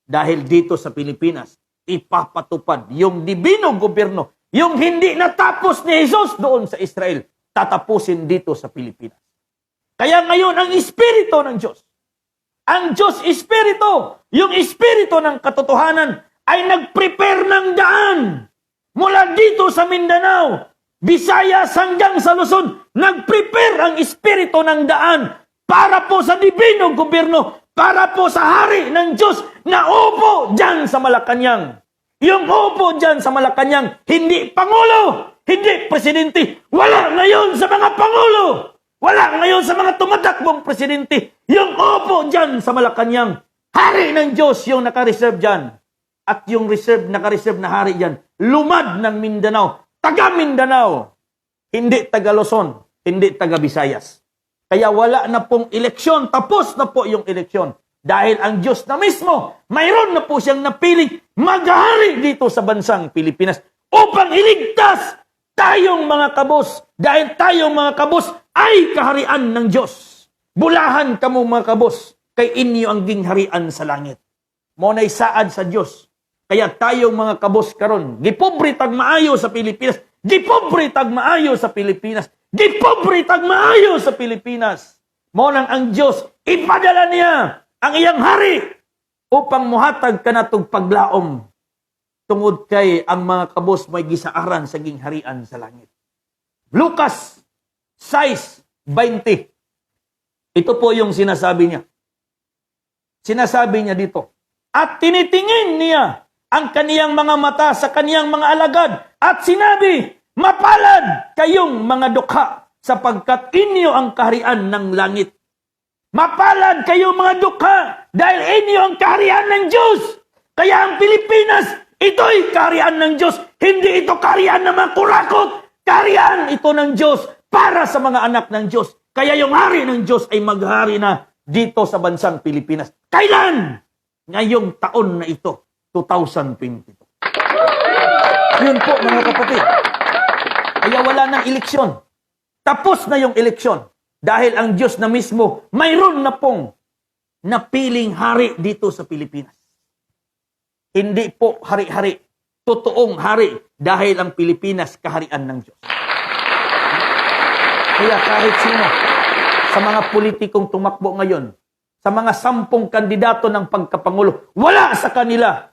Dahil dito sa Pilipinas, ipapatupad yung dibinong gobyerno, yung hindi natapos ni Jesus doon sa Israel, tatapusin dito sa Pilipinas. Kaya ngayon, ang Espiritu ng Diyos, ang Diyos Espiritu, yung Espiritu ng katotohanan, ay nag-prepare ng daan mula dito sa Mindanao, Visayas hanggang sa Luzon, nag-prepare ang Espiritu ng daan para po sa dibinong gobyerno, para po sa hari ng Diyos na upo dyan sa Malacanang. Yung upo dyan sa Malacanang, hindi Pangulo, hindi Presidente, wala ngayon sa mga Pangulo, wala ngayon sa mga tumatakbong Presidente. Yung upo dyan sa Malacanang, hari ng Diyos yung nakareserve dyan. At yung nakareserve na hari dyan, lumad ng Mindanao, taga Mindanao, hindi taga Luzon, hindi taga Visayas. Kaya wala na pong eleksyon, tapos na po yung eleksyon. Dahil ang Diyos na mismo, mayroon na po siyang napiling maghahari dito sa bansang Pilipinas upang iligtas tayong mga kabos. Dahil tayong mga kabos ay kaharian ng Diyos. Bulahan kamo mga kabos, kay inyo ang gingharian sa langit. Monay saad sa Diyos. Kaya tayong mga kabos karon, gipobre tag maayo sa Pilipinas, gipobre tag maayo sa Pilipinas, gipobre tag maayo sa Pilipinas. Monang ang Diyos, ipadala niya ang iyang hari upang muhatag ka na tong paglaom. Tungod kay ang mga kabos may gisaaran sa gingharian sa langit. Lucas 6:20. Ito po yung sinasabi niya. Sinasabi niya dito. At tinitingin niya ang kaniyang mga mata sa kaniyang mga alagad at sinabi, mapalad kayong mga dukha sapagkat inyo ang kaharian ng langit. Mapalad kayong mga dukha dahil inyo ang kaharian ng Diyos. Kaya ang Pilipinas, ito'y kaharian ng Diyos. Hindi ito kaharian ng mga kurakot. Kaharian ito ng Diyos para sa mga anak ng Diyos. Kaya yung hari ng Diyos ay maghari na dito sa bansang Pilipinas. Kailan? Ngayong taon na ito, 2022. Yun po mga kapatid. Kaya wala nang eleksyon. Tapos na yung eleksyon. Dahil ang Diyos na mismo, mayroon na pong napiling hari dito sa Pilipinas. Hindi po hari-hari. Totoong hari dahil ang Pilipinas kaharian ng Diyos. Kaya kahit sino sa mga politikong tumakbo ngayon, sa mga 10 kandidato ng pagkapangulo. Wala sa kanila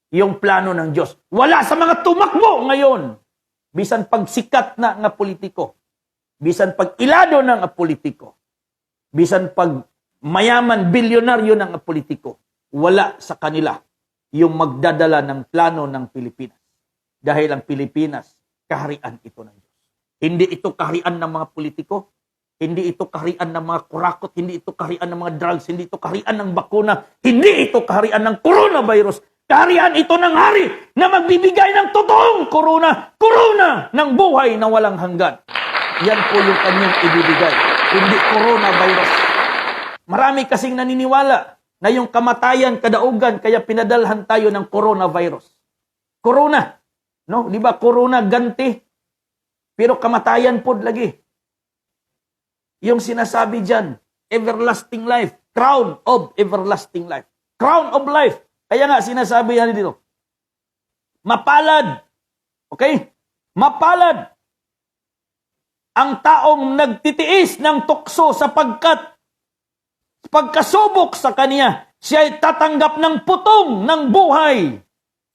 yung plano ng Diyos. Wala sa mga tumakbo ngayon. Bisan pagsikat na nga politiko. Bisan pag ilado ng politiko. Bisan pag mayaman, bilyonaryo ng politiko. Wala sa kanila yung magdadala ng plano ng Pilipinas. Dahil ang Pilipinas, kaharian ito ng Diyos. Hindi ito kaharian ng mga politiko. Hindi ito kaharian ng mga kurakot. Hindi ito kaharian ng mga drugs. Hindi ito kaharian ng bakuna. Hindi ito kaharian ng coronavirus. Kaharian ito ng hari na magbibigay ng totoong corona ng buhay na walang hanggan. Yan po yung kanyang ibibigay. Hindi coronavirus. Marami kasing naniniwala na yung kamatayan kadaugan kaya pinadalhan tayo ng coronavirus. Corona. No? Di ba? Corona ganti. Pero kamatayan po lagi. Yung sinasabi dyan, everlasting life. Crown of everlasting life. Crown of life. Kaya nga sinasabi yan dito. Mapalad. Okay? Mapalad ang taong nagtitiis ng tukso sapagkat pagkasubok sa kanya, siya ay tatanggap ng putong ng buhay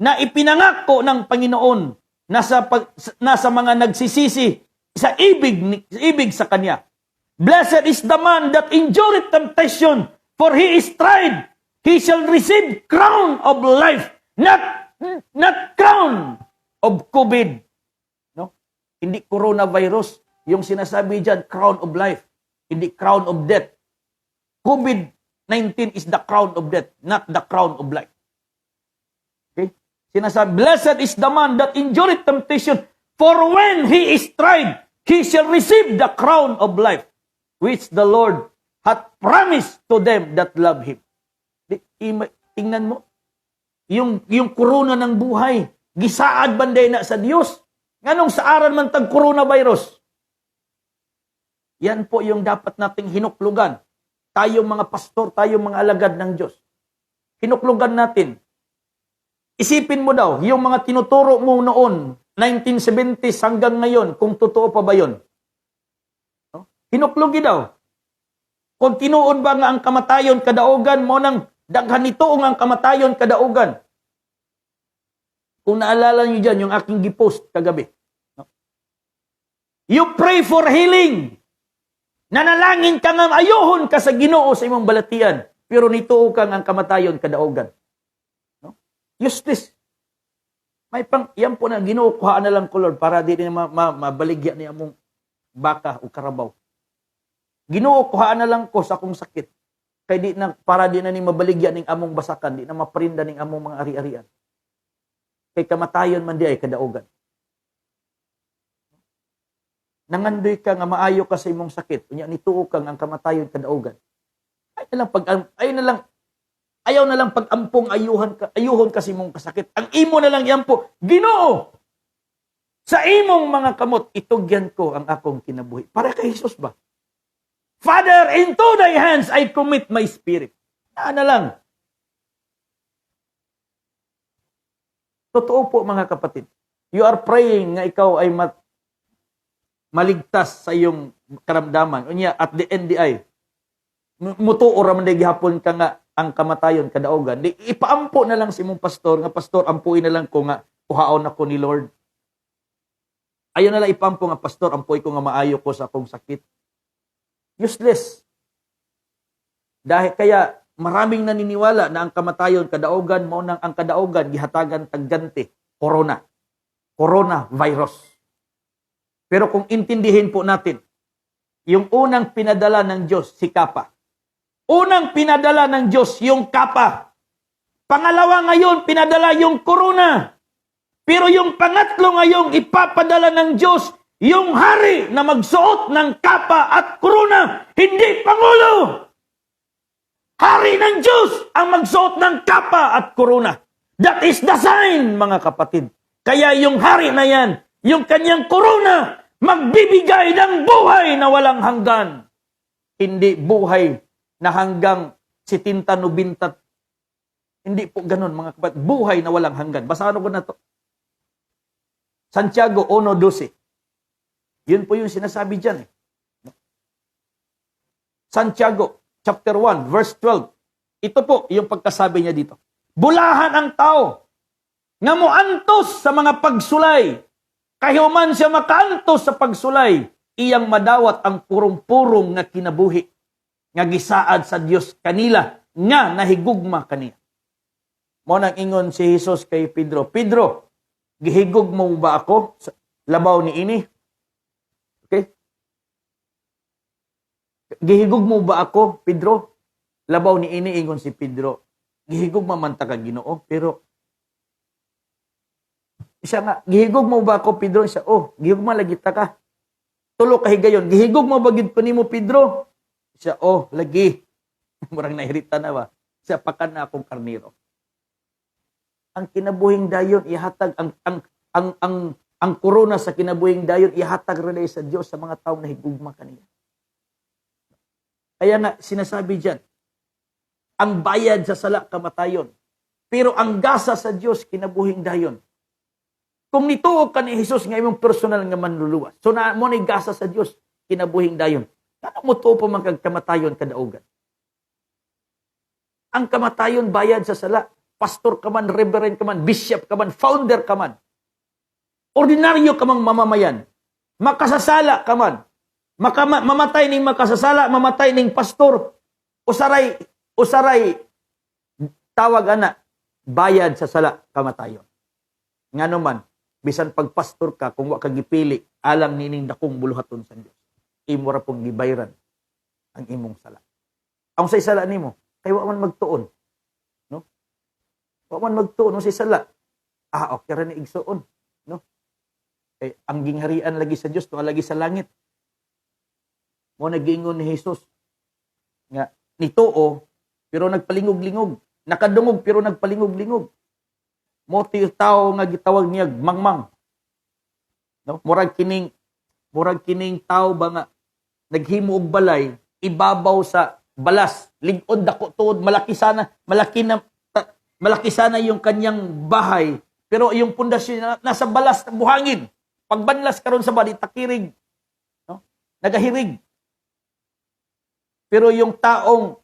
na ipinangako ng Panginoon nasa mga nagsisisi sa ibig sa kanya. Blessed is the man that endureth temptation, for he is tried. He shall receive crown of life, not crown of COVID. No? Hindi coronavirus. Yung sinasabi dyan, crown of life. Hindi crown of death. COVID-19 is the crown of death, not the crown of life. Okay? Sinasabi, blessed is the man that endureth temptation, for when he is tried, he shall receive the crown of life, which the Lord hath promised to them that love Him. Tingnan mo, yung corona ng buhay, gisaad banday na sa Diyos. Nganong sa aral man tag coronavirus? Yan po yung dapat nating hinuklugan. Tayong mga pastor, tayong mga alagad ng Diyos. Hinuklugan natin. Isipin mo daw, yung mga tinuturo mo noon, 1970s hanggang ngayon, kung totoo pa ba yun? No? Hinuklugi daw. Kung tinuod ba nga ang kamatayon kadaugan mo nang daghan nito ang kamatayon kadaugan. Kung naalala niyo dyan, yung aking gipost kagabi. No? You pray for healing. Nanalangin ka nga ayohon ka sa Ginoo sa imong balatian, pero nituo kang ang kamatayon kadaugan. No? Useless. Yan po na Ginoo, kuhaan na lang ko Lord para di na mabaligya ni among baka o karabaw. Ginoo, kuhaan na lang ko sa akong sakit. Kay para di na ni mabaligya ning among basakan, di na maprinda ning among mga ari-arian. Kay kamatayon man di ay kadaugan. Nangandoy ka nga maayo ka sa imong sakit, unya nituo kang ang kamatayon kadaugan. Ayaw na lang pag-ampong ayuhon ka sa imong kasakit. Ang imo na lang yan po, Ginoo, sa imong mga kamot, itugyan ko ang akong kinabuhi. Para kay Jesus ba? Father, into thy hands I commit my spirit. Na lang. Totoo po mga kapatid. You are praying nga ikaw ay maligtas sa iyong karamdaman. Unya, at the end di ay, mutuo raman na gihapon ka nga ang kamatayon kadaugan. Di, ipaampo na lang si mong pastor, nga pastor, ampuin na lang ko nga, kuhaon ako ni Lord. Ayaw na lang ipampo nga pastor, ampuin ko nga maayo ko sa akong sakit. Useless. Dahil kaya maraming naniniwala na ang kamatayon kadaugan mo nang ang kadaugan gihatagan tagganti, coronavirus. Pero kung intindihin po natin, yung unang pinadala ng Diyos, si Kapa. Unang pinadala ng Diyos, yung Kapa. Pangalawa ngayon, pinadala yung corona. Pero yung pangatlo ngayong ipapadala ng Diyos, yung hari na magsuot ng kapa at corona, hindi Pangulo. Hari ng Diyos ang magsuot ng kapa at corona. That is the sign, mga kapatid. Kaya yung hari na yan, yung kanyang corona, magbibigay ng buhay na walang hanggan. Hindi buhay na hanggang 70-90. Hindi po ganun, mga kapatid. Buhay na walang hanggan. Basahan ko na to. Santiago 1:12. Yun po yung sinasabi dyan. Santiago chapter 1, verse 12. Ito po yung pagkasabi niya dito. Bulahan ang tao nga moantos sa mga pagsulay. Kahuman siya makaantos sa pagsulay, iyang madawat ang purong-purong nga kinabuhi nga gisaad sa Dios kanila nga nahigugma kaniya. Mo nang ingon si Jesus kay Pedro, Pedro, gihigog mo ba ako sa labaw ni ini? Okay? Gihigog mo ba ako, Pedro? Labaw ni ini, ingon si Pedro. Gihigog mamanta ka, Ginoo, pero siya nga, gihigog mo ba ako, Pedro? Siya, gihigog mo lagi ta ka. Tulo ka higayon. Gihigog mo ba gid pa nimo, Pedro? Siya, lagi. Murang nahirita na ba? Siya, pakan na akong karniro. Ang kinabuhing dayon ihatag ang korona sa kinabuhing dayon ihatag rin sa Dios sa mga taong nahigugma kaniya. Kaya nga sinasabi diyan, ang bayad sa sala kamatayon, pero ang gasa sa Dios kinabuhing dayon. Kung nituo ka ni Jesus nga imong personal nga manluluwas, so na mo ni gasa sa Dios kinabuhing dayon. Kana mo tuo pa man kag kamatayon kadaugan. Ang kamatayon bayad sa sala. Pastor ka man, reverend ka man, bishop ka man, founder ka man. Ordinaryo ka mang mamamayan. Makasasala ka man. Mamatay ning makasasala, mamatay ning pastor. Usaray, tawag ana, bayad sa sala, kamatayon. Nga naman, bisan pagpastor ka, kung wa ka gipili, alam nining dakong buluhaton sa Dios. Imo ra pong gibayran ang imong sala. Ang say sala nimo, kay wa man magtuon. Wa man magtuon si sala. Okay ra ni igsuon, no? Ang gingharian lagi sa Dios, tuwa lagi sa langit. Mo nagingon ni Jesus nga nituo pero nagpalingog-lingog, nakadungog pero nagpalingog-lingog. Mo ti tao nga gitawag niya mangmang. No? Murag kining tao ba nga naghimo og balay ibabaw sa balas, lig-on dako tuod, malaki sana yung kanyang bahay, pero yung pundasyon nasa balas ng buhangin. Pagbanlas karon sa bali, takirig. No? Nagahirig. Pero yung taong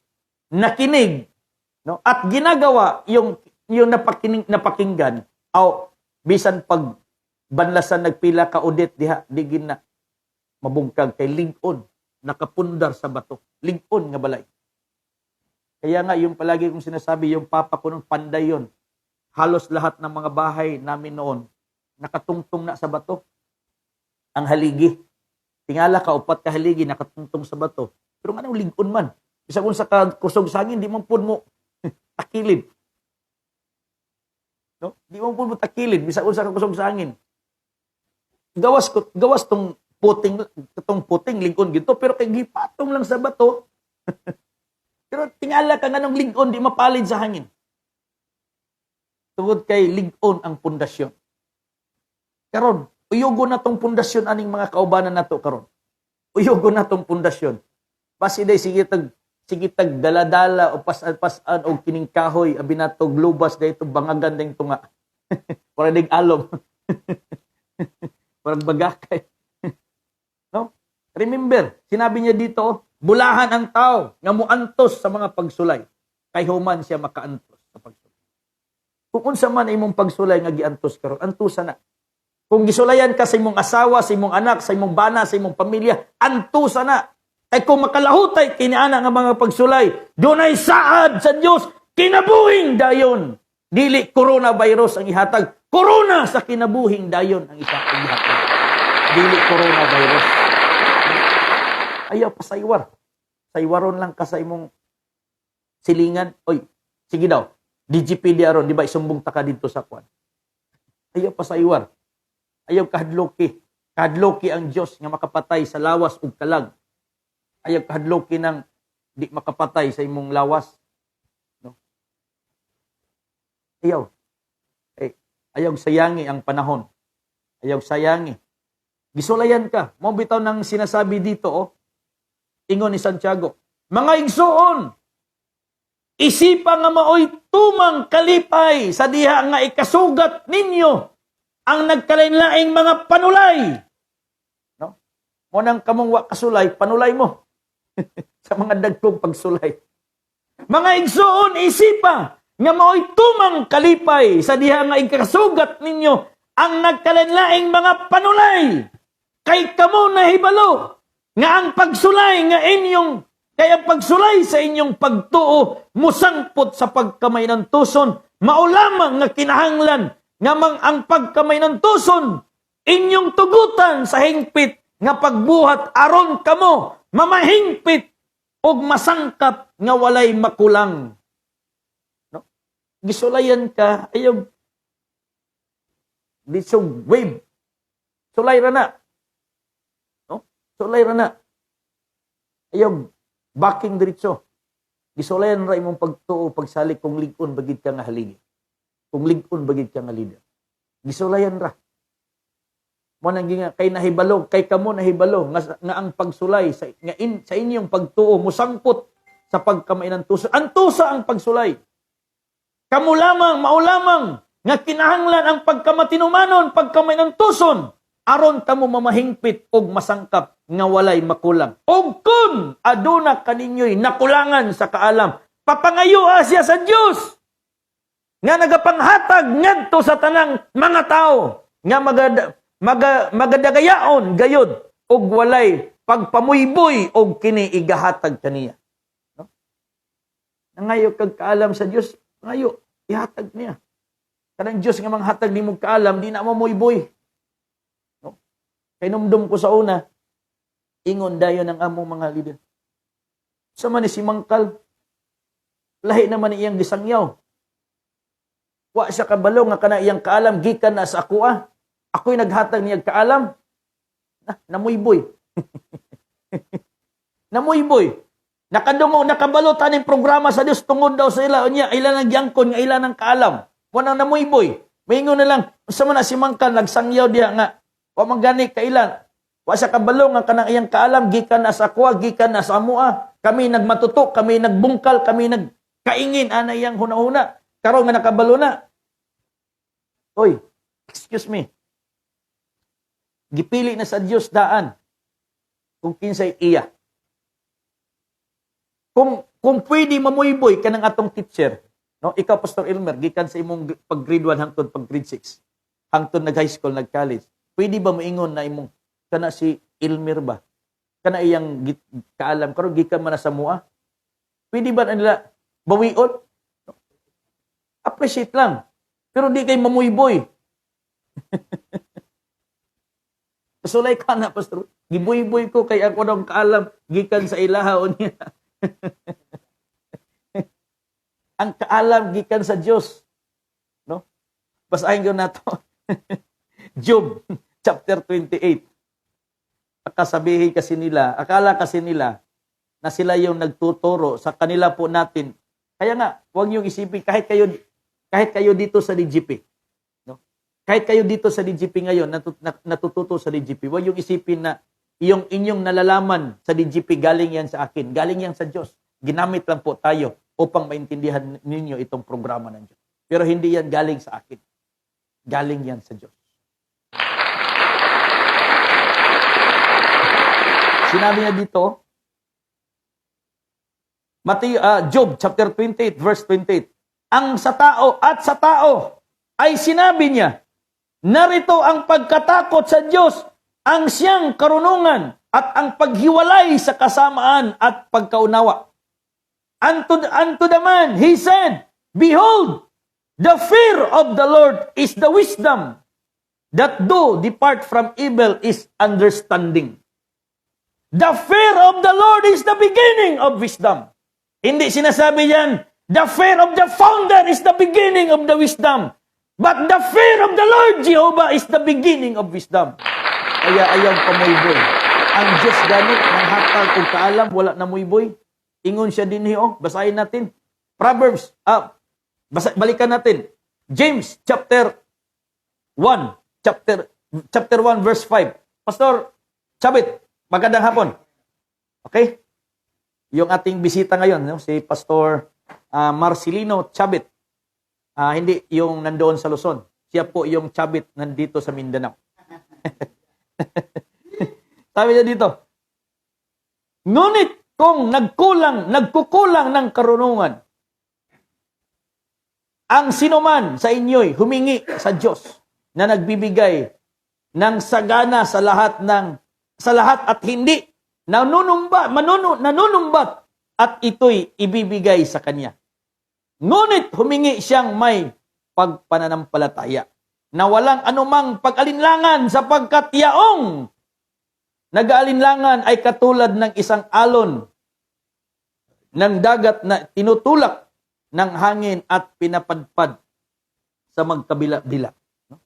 nakinig, no? At ginagawa yung napakinggan, bisan pag banlasan nagpila ka udit diha, digin na mabungkag kay lig-on, nakapundar sa bato. Lig-on nga balay. Kaya nga, yung palagi kong sinasabi, yung papa ko nung panday yun. Halos lahat ng mga bahay namin noon, nakatungtong na sa bato. Ang haligi. Tingala ka, upat ka haligi, nakatungtong sa bato. Pero nga nang lig-on man. Isa kung sa kusog sangin, di mo pun mo takilid. No? Di mo pun mo takilid, bisa kung sa kusog sangin. Gawas tong puting, lig-on gito, pero kay gipatong lang sa bato, pero tingala ka nga ng lig-on, di mapalid sa hangin. Tungod kay lig-on ang pundasyon. Karon, uyugo na tong pundasyon aning mga kaubanan nato karon. Uyugo na tong pundasyon. Pasiday sige tag dala-dala o pas-an o kining kahoy abi nato globas dayto bangagan ding tunga. Para dig alom. Para bagakay. No? Remember, sinabi niya dito, bulahan ang tao nga muantos sa mga pagsulay. Kay human siya makaantos sa pagsulay. Kung unsa man imong pagsulay nga giantos karon, antusa na. Kung gisulayan ka sa imong asawa, sa imong anak, sa imong bana, sa imong pamilya, antusa na. Kay kung makalahutay kiniana nga mga pagsulay, dunay saad sa Dios kinabuhing dayon. Dili coronavirus ang ihatag. Corona sa kinabuhing dayon ang ihatag. Dili coronavirus. Ayaw pa saywar. Saywaron lang ka sa imong silingan. Oy, sige daw. DGP di aron, di ba isumbong ta ka dito sa kwan. Ayaw pa saywar. Ayaw kahadloki. Kahadloki ang Dios nga makapatay sa lawas ug kalag. Ayaw kahadloki ng di makapatay sa imong lawas. No? Ayaw. Ayaw sayangi ang panahon. Ayaw sayangi. Gisulayan ka. Mo bitaw nang sinasabi dito, ingon ni Santiago, mga igsoon, isipa nga maoy tumang kalipay sa diha nga ikasugat ninyo ang nagkalain-laing mga panulay. No? Mo nang kamong wa kasulay, panulay mo. sa mga dagkong pagsulay. Mga igsoon, isipa, nga mao'y tumang kalipay sa diha nga ikasugat ninyo ang nagkalanlaing mga panulay. Kay kamo nahibalo nga ang pagsulay nga inyong, kaya pagsulay sa inyong pagtuo, musangpot sa pagkamay ng tuson, maulamang nga kinahanglan, nga ang pagkamay ng tuson, inyong tugutan sa hingpit, nga pagbuhat aron kamo, mamahingpit, og masangkap nga walay makulang. No? Gisulayan ka, ayaw, di so wave. Sulay ra na. No? Sulay ra na. Ayaw, backing diretso. Gisulayan ra imong pagtuo, pagsalik, kung ligon bagid ka nga haligi. Kung ligon bagid ka nga leader. Gisulayan ra. Mo nang ginga kay nahibalo, kay kamo nahibalo nga ang pagsulay sa inyong pagtuo musangpot sa pagkamay ng tuso. Ang tusa ang pagsulay. Kamo lamang, maulamang nga kinahanglan ang pagkamatinumanon, pagkamay ng tuson, aron kamo mamahingpit og masangkap nga walay makulang. Og kun aduna kaninyo'y nakulangan sa kaalam, papangayo siya sa Dios nga nagapanghatag ngadto sa tanang mga tao nga magadagayaon gayud og walay pagpamuyboy og kini igahatag kaniya. No? Nangayo kag kaalam sa Dios, ngayo ihatag niya. Kanang Dios nga manghatag nimo kaalam, di na mo muyboy. No? Kay numdum ko sa una, ingon dayon ang among mga leader. Sa man ni si Mangkal, lahi naman iyang gisangyaw. Wa siya kabalo nga kana iyang kaalam gikan na sa ako ah. Ako'y naghatag niya kaalam. Namuyboy. Namuyboy. Nakadungo, nakabalo taning programa sa Dios tungod daw sa ila. Unya, ilan ang gyangkon nga ilan ang kaalam. Wanang namuyboy. Maingon na lang, sa man si Mangkal, nagsangyaw diha nga. Wa manggani kailan. Wa siya kabalo nga kanang iyang kaalam, gikan na sa kuwa, gikan na sa amua. Kami nagmatutok, kami nagbungkal, kami nagkaingin, ana iyang huna-huna. Karon nga nakabalo na. Oy, excuse me. Gipili na sa Dios daan kung kinsay iya. Kung pwede mamuyboy ka ng atong teacher, no? Ikaw, Pastor Elmer, gikan sa imong pag grade 1 hangtod pag grade 6, hangtod nag-high school, nag-college, pwede ba moingon na imong, kana si Elmer ba? Kana iyang kaalam, karon gikan man na sa mua? Pwede ba nila bawion? Appreciate lang. Pero di kay mamuyboy. Sulay ka na, Pastor. Gibuy-buy ko kay ako nang kaalam gikan sa ilaha niya. Ang kaalam gikan sa Dios. No? Basahin ko na to. Job chapter 28. Akala kasi nila na sila yung nagtuturo sa kanila po natin. Kaya nga, huwag niyong isipin kahit kayo dito sa DGP. Kahit kayo dito sa DGP ngayon, natututo sa DGP, huwag yung isipin na yung inyong nalalaman sa DGP, galing yan sa akin. Galing yan sa Diyos. Ginamit lang po tayo upang maintindihan ninyo itong programa ng Diyos. Pero hindi yan galing sa akin. Galing yan sa Diyos. Sinabi niya dito, Job chapter 28, verse 28, ang sa tao at sa tao ay sinabi niya, narito ang pagkatakot sa Diyos, ang siyang karunungan at ang paghiwalay sa kasamaan at pagkaunawa. Unto the man, he said, behold, the fear of the Lord is the wisdom, that do depart from evil is understanding. The fear of the Lord is the beginning of wisdom. Hindi sinasabi yan, the fear of the founder is the beginning of the wisdom. But the fear of the Lord Jehovah is the beginning of wisdom. Kaya ayaw pamuyboy. Ang Diyos ganit ng hatag kung kaalam, wala na muyboy. Ingon siya din hiyo. Basahin natin. Proverbs. Balikan natin. James chapter 1. Chapter 1 verse 5. Pastor Chabit, magandang hapon. Okay? Yung ating bisita ngayon, no? Si Pastor Marcelino Chabit. Hindi yung nandoon sa Luzon. Siya po yung Chabit nandito sa Mindanao. Sabi niya dito, ngunit kung nagkukulang ng karunungan, ang sinuman sa inyo'y humingi sa Diyos na nagbibigay ng sagana sa lahat at hindi nanunumbat at ito'y ibibigay sa kanya. Ngunit humingi siyang may pagpananampalataya na walang anumang pag-alinlangan, sapagkat yaong nag-aalinlangan ay katulad ng isang alon ng dagat na tinutulak ng hangin at pinapadpad sa magkabila-bila. No?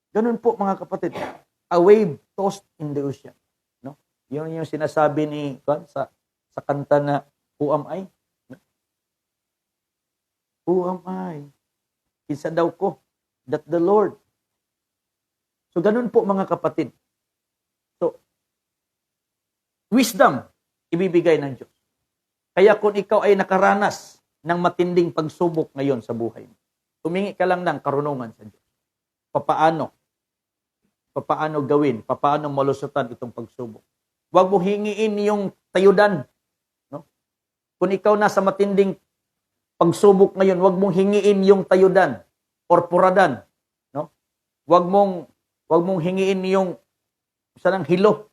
Ganun po mga kapatid. A wave tossed in the ocean. No? Yun yung sinasabi ni sa kanta na Who am I? No? Who am I? Isa daw ko that the Lord. So ganun po mga kapatid. So wisdom ibibigay ng Diyos. Kaya kung ikaw ay nakaranas ng matinding pagsubok ngayon sa buhay mo, humingi ka lang ng karunungan sa Diyos. Papaano gawin, papaano malusutan itong pagsubok. Huwag mo hingiin yung tayudan. No? Kung ikaw nasa matinding pagsubok ngayon, huwag mong hingiin yung tayudan or puradan. No? Huwag mong hingiin yung sanang hilo.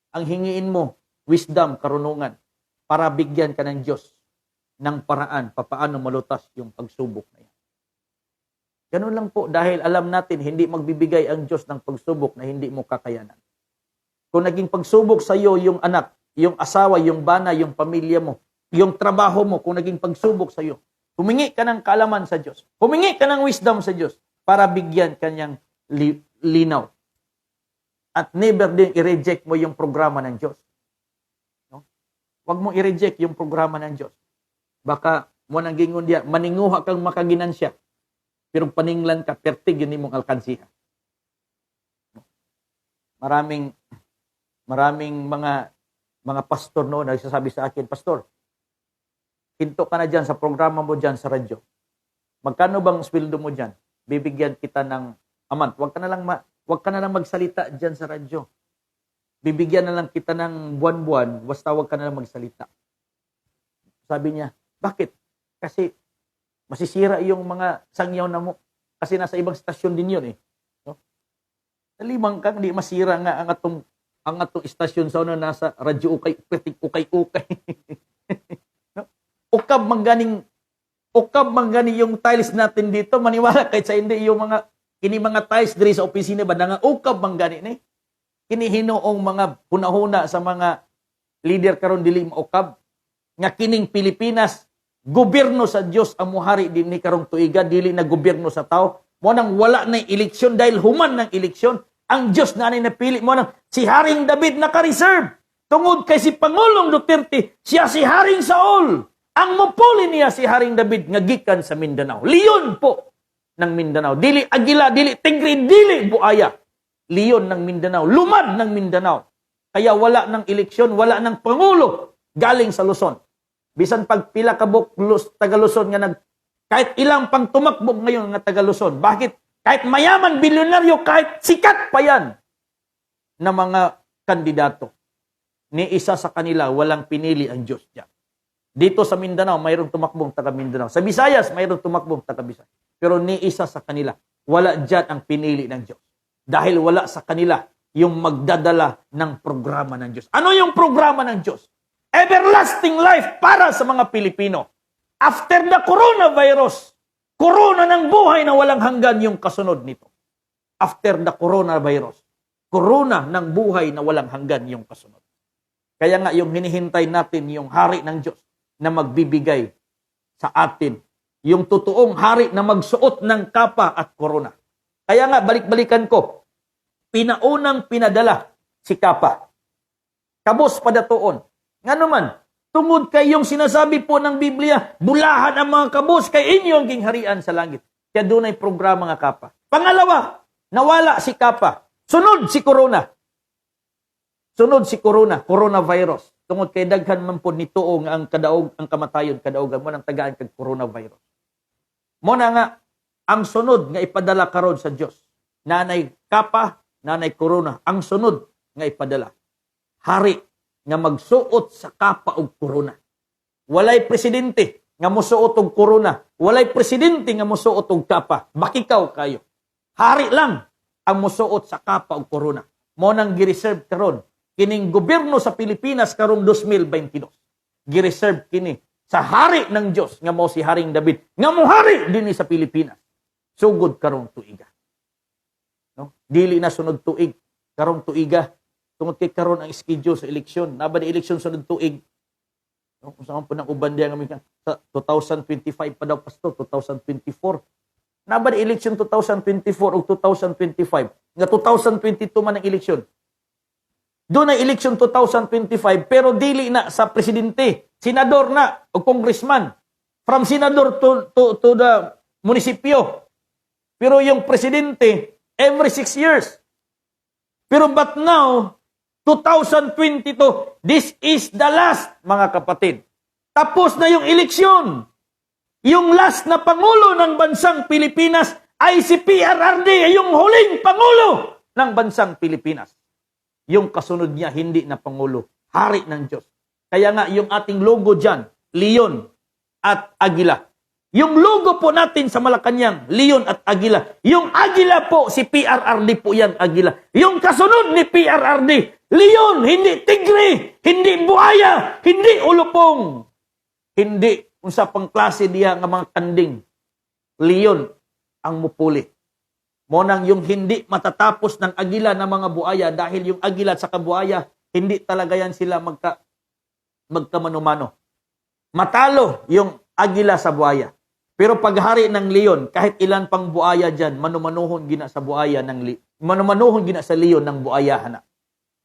Ang hingiin mo, wisdom, karunungan, para bigyan ka ng Diyos ng paraan papaano malutas yung pagsubok na yan. Ganun lang po, dahil alam natin hindi magbibigay ang Diyos ng pagsubok na hindi mo kakayanan. Kung naging pagsubok sa iyo yung anak, yung asawa, yung bana, yung pamilya mo, yung trabaho mo, kung naging pagsubok sa iyo, humingi ka ng kaalaman sa Diyos. Humingi ka ng wisdom sa Diyos para bigyan kanyang linaw. At never din i-reject mo yung programa ng Diyos. No? Huwag mong i-reject yung programa ng Diyos. Baka mo nang gingon diya, maninguha kang makaginansya. Pero paninglan ka, pertig yun mong alkansiha. Maraming mga pastor no, nagsasabi sa akin, Pastor, hinto ka na dyan sa programa mo dyan sa radyo. Magkano bang sweldo mo dyan? Bibigyan kita ng amount. Huwag ka na lang magsalita dyan sa radyo. Bibigyan na lang kita ng buwan-buwan, basta huwag ka na lang magsalita. Sabi niya, bakit? Kasi masisira yung mga sangyaw na mo. Kasi nasa ibang stasyon din yun eh. No? Nalimang kang di masira nga ang atong istasyon sa una nasa radyo ukay-ukay. No? Ukab mangganing yung tiles natin dito, maniwala kahit sa hindi yung mga tiles diri sa opisina ba nga ukab manggani ni. Kini hinuong mga hunahuna sa mga leader karon dili maukab nga kining Pilipinas gobyerno sa Dios ang muhari din ni karong tuiga, dili na gobyerno sa tao. Mo nang wala na eleksyon dahil human ng eleksyon. Ang Dios na napili mo nang si Haring David naka-reserve. Tungod kay si Pangulong Duterte, siya si Haring Saul. Ang mupuli niya si Haring David nga gikan sa Mindanao. Leon po ng Mindanao. Dili Agila, dili Tigre, dili Buaya. Leon ng Mindanao. Lumad ng Mindanao. Kaya wala ng eleksyon, wala ng Pangulo galing sa Luzon. Bisan pagpila ka taga Luzon nga kahit ilang pang tumakbo ngayon nga taga Luzon. Bakit? Kahit mayaman, bilyonaryo, kahit sikat pa yan na mga kandidato. Ni isa sa kanila, walang pinili ang Diyos dyan. Dito sa Mindanao, mayroong tumakbong taga Mindanao. Sa Visayas, mayroong tumakbong taga Visayas. Pero ni isa sa kanila, wala dyan ang pinili ng Diyos. Dahil wala sa kanila yung magdadala ng programa ng Diyos. Ano yung programa ng Diyos? Everlasting life para sa mga Pilipino. After the coronavirus, corona ng buhay na walang hanggan yung kasunod nito. After the coronavirus, corona ng buhay na walang hanggan yung kasunod. Kaya nga yung hinihintay natin yung hari ng Diyos na magbibigay sa atin. Yung totoong hari na magsuot ng kapa at korona. Kaya nga, balik-balikan ko, pinaunang pinadala si kapa. Kabos padatoon. Nga naman, tungod kay yung sinasabi po ng Biblia, bulahan ang mga kabos kay inyong gingharian sa langit. Kaya doon ay programa nga kapa. Pangalawa, nawala si kapa. Sunod si corona. Sunod si corona, coronavirus. Tungod kay daghan man po nito ang kadaog, ang kamatayon, kadaogan mo ng tagaan kag coronavirus. Mo na nga, ang sunod nga ipadala karon sa Dios. Nanay kapa, nanay corona. Ang sunod nga ipadala. Hari nga magsuot sa kapa og korona. Walay presidente nga mosuot og korona. Walay presidente nga mosuot og kapa. Bakikaw kayo. Hari lang ang mosuot sa kapa og korona. Mo nang gireserve karon kining gobyerno sa Pilipinas karong 2022. Gireserve kini sa hari ng Dios nga mao si Haring David nga mohari dinhi sa Pilipinas. Sugod karong tuiga. No? Dili na sunod tuig karong tuiga. Tungod kay karon ang schedule sa eleksyon. Naba ni eleksyon sunod tuig. No? Kung saan po ng uban diya nga sa 2025 pa daw pasto, 2024. Naba ni eleksyon 2024 o 2025. Nga 2022 man ang eleksyon. Doon na eleksyon 2025 pero dili na sa presidente, senador na o congressman. From senador to the munisipyo. Pero yung presidente, every 6 years. Pero but now, 2022, this is the last, mga kapatid. Tapos na yung eleksyon. Yung last na Pangulo ng bansang Pilipinas ay si PRRD, yung huling Pangulo ng bansang Pilipinas. Yung kasunod niya, hindi na Pangulo. Hari ng Diyos. Kaya nga, yung ating logo dyan, Leon at Agila. Yung logo po natin sa Malacanang, Leon at Agila. Yung Agila po, si PRRD po yan, Agila. Yung kasunod ni PRRD, Leon, hindi tigre, hindi buhaya, hindi ulupong. Hindi, kung sa pangklase diya ng mga kanding. Leon ang mupuli. Monang yung hindi matatapos ng Agila ng mga buhaya dahil yung Agila at saka buhaya, hindi talaga yan sila magkamano-mano. Matalo yung Agila sa buhaya. Pero paghari ng Leon, kahit ilan pang buaya dyan, manumanuhon gina sa buaya ng manumanuhon gina sa Leon ng buaya hana.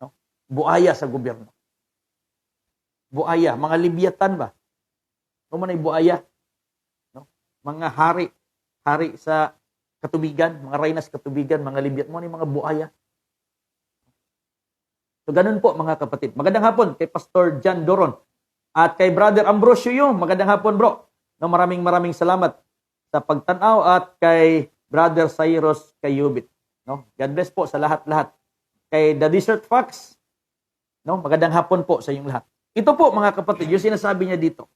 No? Buaya sa gobyerno. Buaya, mga Libyatan ba? No man ay buaya. No? Mga hari sa katubigan, mga reyna sa katubigan, mga Libyat mo ni mga buaya. So ganun po mga kapatid. Magandang hapon kay Pastor John Doron at kay Brother Ambrosio yung magandang hapon bro. No, maraming salamat sa pagtanaw at kay Brother Cyrus Kayubit. No? God bless po sa lahat-lahat. Kay The Desert Fox, no? Magandang hapon po sa inyong lahat. Ito po mga kapatid, yung sinasabi niya dito.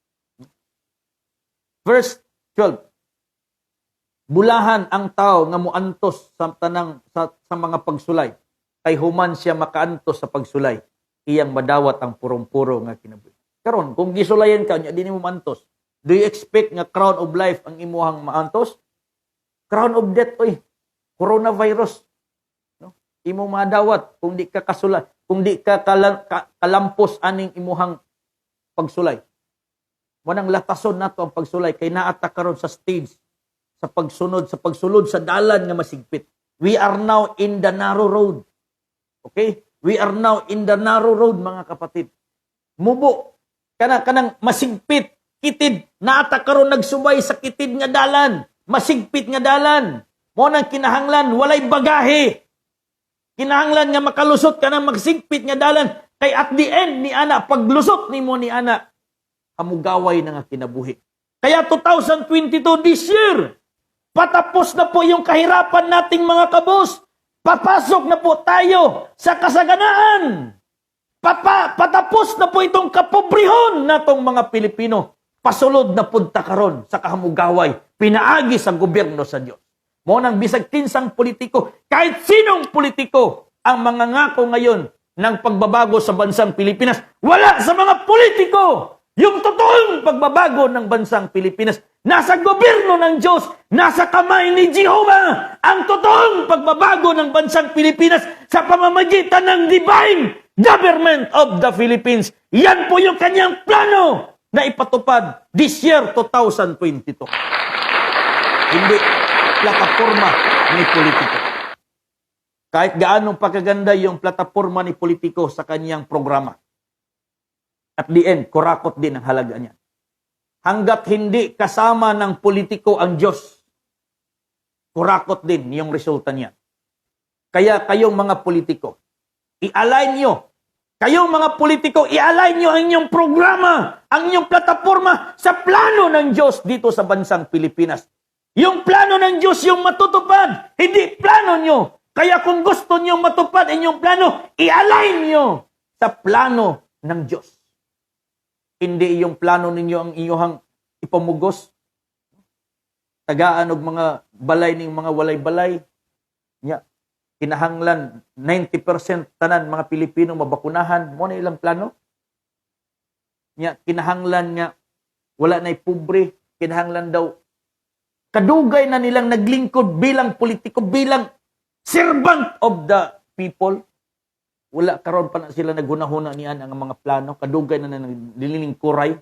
Verse 12. Bulahan ang tao nga muantos sa mga pagsulay. Kay human siya makaantos sa pagsulay. Iyang madawat ang purong-puro nga kinabuhi. Karon, kung gisulayan ka, di mo mantos. Do you expect nga crown of life ang imuhang maantos? Crown of death, oy. Coronavirus. No? Imo madawat kung di ka kasulay, kung di ka kalampos aning imuhang pagsulay. Manang latason nato ang pagsulay kay naata karon sa stage sa pagsulod sa dalan nga masigpit. We are now in the narrow road. Okay? We are now in the narrow road mga kapatid. Mubo kanang masigpit kitid, naata karon nagsubay sa kitid nga dalan, masigpit nga dalan. Mo nang kinahanglan, walay bagahe. Kinahanglan nga makalusot ka ng magsigpit nga dalan. Kay at the end ni ana, paglusot ni mo ni ana, hamugaway na nga kinabuhi. Kaya 2022 this year, patapos na po yung kahirapan nating mga kabos. Papasok na po tayo sa kasaganaan. Patapos na po itong kapobrehon natong mga Pilipino. Pasulod na punta karon sa kahamugaway, pinaagi sa gobyerno sa Diyos. Mo nang bisag kinsang politiko, kahit sinong politiko ang mga ngako ngayon ng pagbabago sa bansang Pilipinas, wala sa mga politiko yung totoong pagbabago ng bansang Pilipinas. Nasa gobyerno ng Diyos, nasa kamay ni Jehovah ang totoong pagbabago ng bansang Pilipinas sa pamamagitan ng divine government of the Philippines. Yan po yung kanyang plano na ipatupad this year 2022. Hindi plataforma ni politiko. Kahit gaanong pagkaganda yung plataforma ni politiko sa kanyang programa. At the end, kurakot din ang halaga niya. Hanggat hindi kasama ng politiko ang Diyos, kurakot din yung resulta niya. Kaya kayong mga politiko, i-align nyo. Kayong mga politiko, i-align nyo ang inyong programa, ang inyong plataforma sa plano ng Diyos dito sa bansang Pilipinas. Yung plano ng Diyos yung matutupad, hindi plano nyo. Kaya kung gusto nyo matupad inyong plano, i-align nyo sa plano ng Diyos. Hindi yung plano ninyo ang inyong ipamugos. Tagaan og mga balay ning mga walay-balay. Nya, kinahanglan 90% tanan mga Pilipino mabakunahan. Mo na ilang plano. Nya, kinahanglan nga wala na'y pobre. Kinahanglan daw kadugay na nilang naglingkod bilang politiko, bilang servant of the people. Wala karon pa na sila naghunahuna niyan ang mga plano. Kadugay na nililingkuray.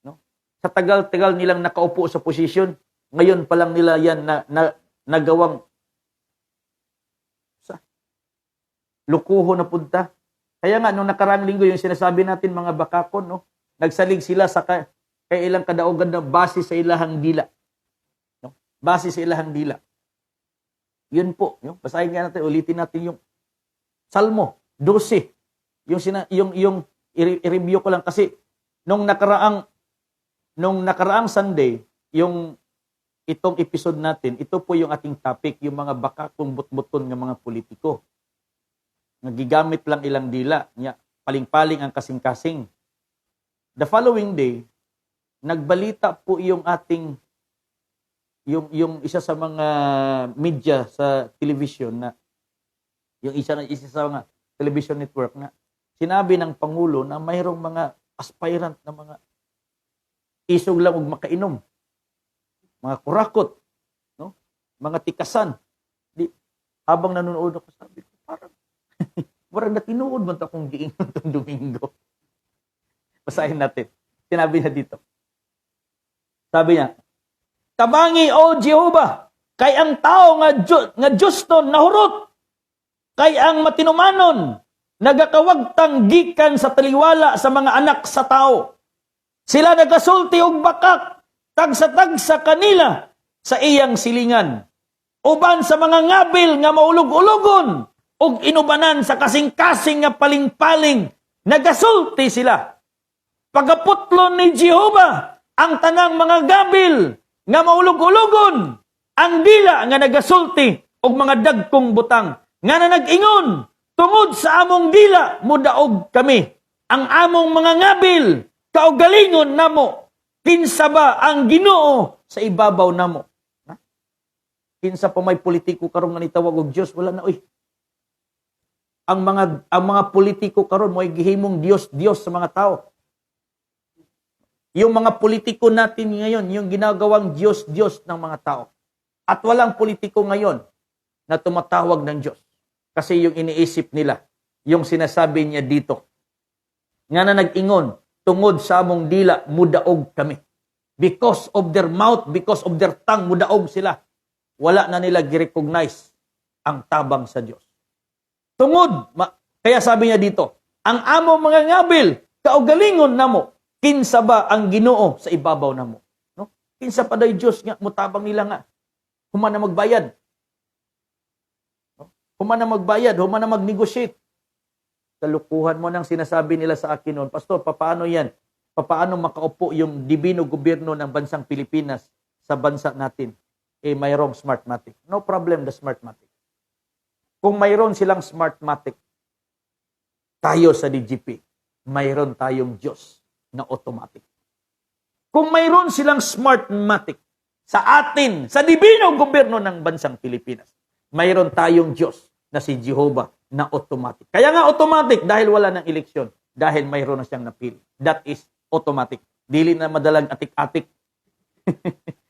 No? Sa tagal-tagal nilang nakaupo sa posisyon, ngayon pa lang nila yan nagawang lukuho na punta. Kaya nga, nung nakaraang linggo, yung sinasabi natin, mga bakakon, no? Nagsalig sila sa kay ilang kadaugan na base sa ilahang dila. No? Base sa ilahang dila. Yun po. No? Basahin nga natin, ulitin natin yung Salmo 12. Yung i-review ko lang kasi nung nakaraang Sunday, yung itong episode natin, ito po yung ating topic, yung mga bakakong butbuton ng mga politiko. Nagigamit lang ilang dila, niya paling-paling ang kasing-kasing. The following day, nagbalita po yung ating yung isa sa mga media sa television na yung isa sa mga television network na sinabi ng Pangulo na mayroong mga aspirant na mga isog lang og makainom. Mga kurakot, no? Mga tikasan. Habang nanonood ako, sabi ko, parang natinuod man ito akong giingon itong Domingo. Basahin natin. Sinabi niya dito. Sabi niya, "Tabangi, O Jehovah, kay ang tao nga justo nahurot, kay ang matinumanon, nagakawagtang gikan sa taliwala sa mga anak sa tao. Sila nagasulti og bakak, tagsa-tagsa kanila sa iyang silingan. Uban sa mga ngabil nga maulog-ulogon, og inubanan sa kasing-kasing nga paling-paling, nagasulti sila. Pagaputlon ni Jehovah ang tanang mga gabil nga maulog-ulogon, ang dila nga nagasulti og mga dagkong butang, nga na nag-ingon, tungod sa among dila mudaog kami. Ang among mga ngabil, kaugalingon namo, kinsa ba ang Ginoo sa ibabaw namo." Kinsa pa may politiko karon nga nitawag og Dios, wala na oy. Ang mga politiko karon mo'y gihimong Dios sa mga tao. Yung mga politiko natin ngayon, yung ginagawang Diyos ng mga tao. At walang politiko ngayon na tumatawag ng Diyos. Kasi yung iniisip nila, yung sinasabi niya dito, nga na nag-ingon, tungod sa among dila, mudaog kami. Because of their mouth, because of their tongue, mudaog sila. Wala na nila girecognize ang tabang sa Diyos. Kaya sabi niya dito, ang among mga ngabil, kaugalingon namo, kinsa ba ang Ginoo sa ibabaw namo? No? Kinsa pa day Diyos nga, mutabang nila nga. Human na magbayad. No? Human na magbayad, human na mag-negotiate. Kalukuhan mo nang sinasabi nila sa akin noon, Pastor, paano yan? Paano makaupo yung divino gobyerno ng bansang Pilipinas sa bansa natin? Mayroong Smartmatic. No problem the Smartmatic. Kung mayroon silang Smartmatic, tayo sa DGP, mayroon tayong Diyos na automatic. Kung mayroon silang Smartmatic sa atin, sa divino gobyerno ng bansang Pilipinas, mayroon tayong Diyos na si Jehovah na automatic. Kaya nga automatic dahil wala ng eleksyon, dahil mayroon na siyang napili. That is automatic. Dili na madalag atik-atik.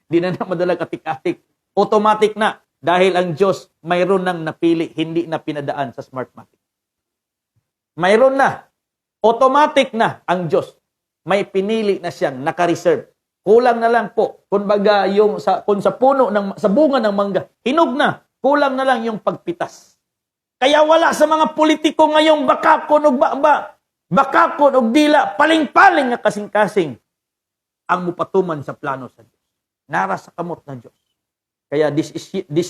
Di na madalag atik-atik. Automatic na dahil ang Diyos mayroon nang napili, hindi na pinadaan sa Smartmatic. Mayroon na. Automatic na ang Diyos. May pinili na siyang naka-reserve. Kulang na lang po. Kumbaga kung sa puno sa bunga ng mangga, hinog na. Kulang na lang yung pagpitas. Kaya wala sa mga politiko ngayong bakakon og dila, paling-paling nga kasing-kasing ang mupatuman sa plano sa Diyos. Nara sa kamot na Diyos. Kaya this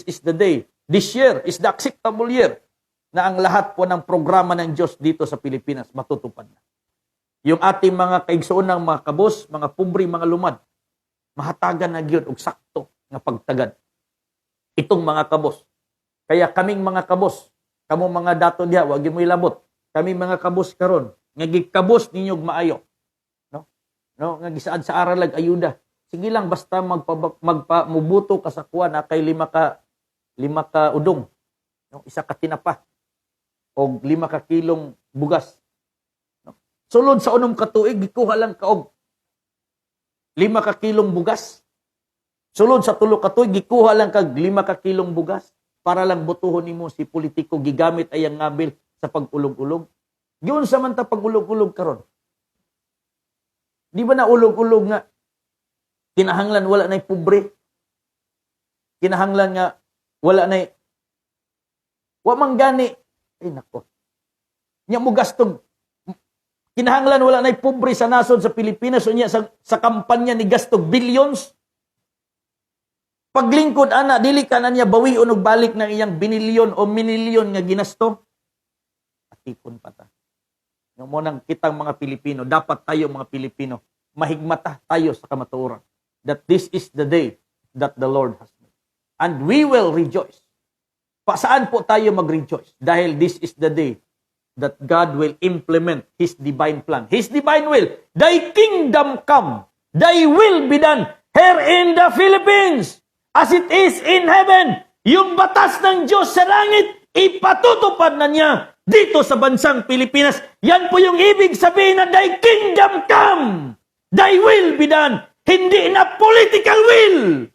is the day. This year is the acceptable year na ang lahat po ng programa ng Diyos dito sa Pilipinas matutupad na. Yung ating mga kaigsuon ng mga kabos, mga pubri, mga lumad, mahatagan na gyud og sakto nga pagtagad. Itong mga kabos. Kaya kaming mga kabos, kamo mga dato diha, wag mo ilabot. Kaming mga kabos karon, nga gikabos ninyo og maayo. No? No, nga gisaad sa aralag ayuda. Sige lang basta mubuto ka sa kuwan na kay lima ka udong. No? Isa ka tinapa o 5 ka kilong bugas. No? Sulod sa unom ka tuig gikuha lang ka og 5 ka kilong bugas. Sulod sa 3 ka tuig gikuha lang kag 5 ka kilong bugas para lang butuhon nimo si politiko gigamit ayang ngabil sa pag-ulog-ulog. Giun sa man ta pag-ulog-ulog karon. Di ba na ulog-ulog nga kinahanglan wala nay pobre? Kinahanglan nga wala nay wa man gani ay nako. Nya mo gastong kinahanglan wala nay pobre sa nasod sa Pilipinas unya sa kampanya ni gastog billions. Paglingkod ana dili ka na niya bawion og balik ng iyang binilyon o minilyon nga ginasto. Atipon pa ta. Yung mo nang kitang mga Pilipino, dapat tayo mga Pilipino mahigmata tayo sa kamatuoran that this is the day that the Lord has made. And we will rejoice. Saan po tayo mag-rejoice? Dahil this is the day that God will implement His divine plan. His divine will. Thy kingdom come. Thy will be done here in the Philippines as it is in heaven. Yung batas ng Diyos sa langit, ipatutupad na niya dito sa bansang Pilipinas. Yan po yung ibig sabihin na Thy kingdom come. Thy will be done. Hindi na political will.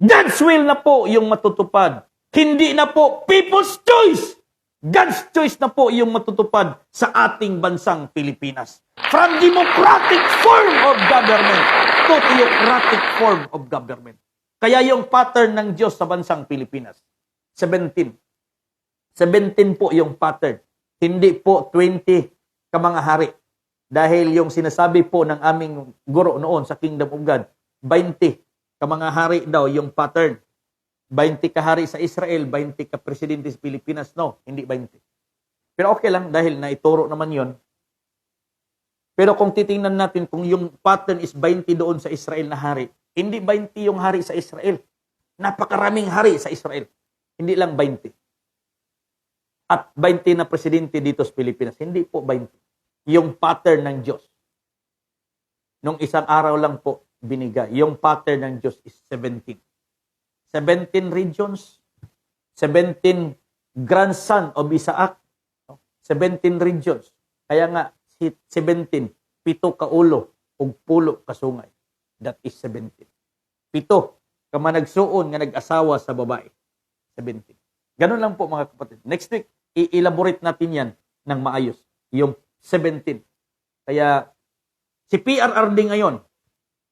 God's will na po yung matutupad. Hindi na po people's choice. God's choice na po yung matutupad sa ating bansang Pilipinas. From democratic form of government to theocratic form of government. Kaya yung pattern ng Diyos sa bansang Pilipinas, 17. 17 po yung pattern. Hindi po 20 ka mga hari. Dahil yung sinasabi po ng aming guro noon sa Kingdom of God, 20 ka mga hari daw yung pattern. 20 ka hari sa Israel, 20 ka presidente sa Pilipinas. No, hindi 20. Pero okay lang dahil naituro naman yon. Pero kung titingnan natin kung yung pattern is 20 doon sa Israel na hari, hindi 20 yung hari sa Israel. Napakaraming hari sa Israel. Hindi lang 20. At 20 na presidente dito sa Pilipinas. Hindi po 20. Yung pattern ng Diyos. Nung isang araw lang po binigay. Yung pattern ng Diyos is 17. 17 regions. 17 grandson of Isaac. 17 regions. Kaya nga, 17, 7 ka ulo ug 10 ka sungay. That is 17. 7 ka managsuon nga nag-asawa sa babae. 17. Ganun lang po mga kapatid. Next week, i-elaborate natin yan ng maayos. Yung 17. Kaya si PRRD ngayon,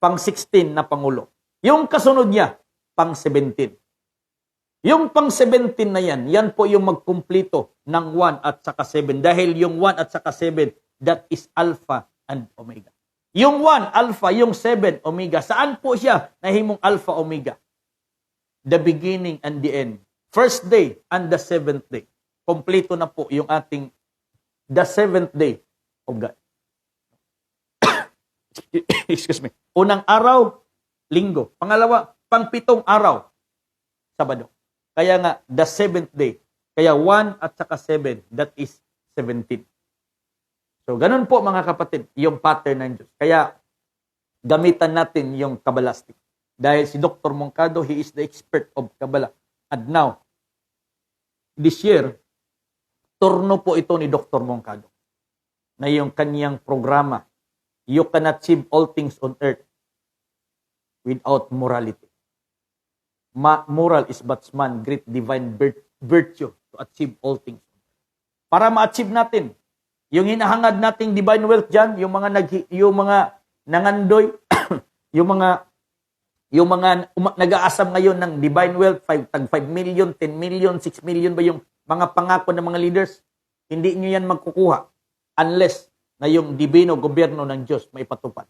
pang 16 na Pangulo. Yung kasunod niya, pang 17. Yung pang 17 na yan, yan po yung magkumplito ng 1 at saka 7. Dahil yung 1 at saka 7, that is Alpha and Omega. Yung 1, Alpha, yung 7, Omega. Saan po siya nahimong Alpha, Omega? The beginning and the end. First day and the 7th day. Kompleto na po yung ating the 7th day of God. Excuse me. Unang araw, linggo. Pangalawa, pang-7 araw, Sabado. Kaya nga, the 7th day. Kaya 1 at saka 7, that is 17. So, ganun po mga kapatid, yung pattern ng Diyos. Kaya, gamitan natin yung Kabbalistic. Dahil si Dr. Moncado, he is the expert of Kabbalah. And now, this year, turno po ito ni Dr. Moncado na yung kanyang programa, You Can Achieve All Things on Earth Without Morality. Moral is but man's great divine virtue to achieve all things. Para ma-achieve natin yung hinahangad nating divine wealth dyan, yung mga nangandoy, yung mga nag-aasam ngayon ng divine wealth, 5 million, 10 million, 6 million ba yung mga pangako ng mga leaders? Hindi nyo yan magkukuha unless na yung divino gobyerno ng Diyos may patupad.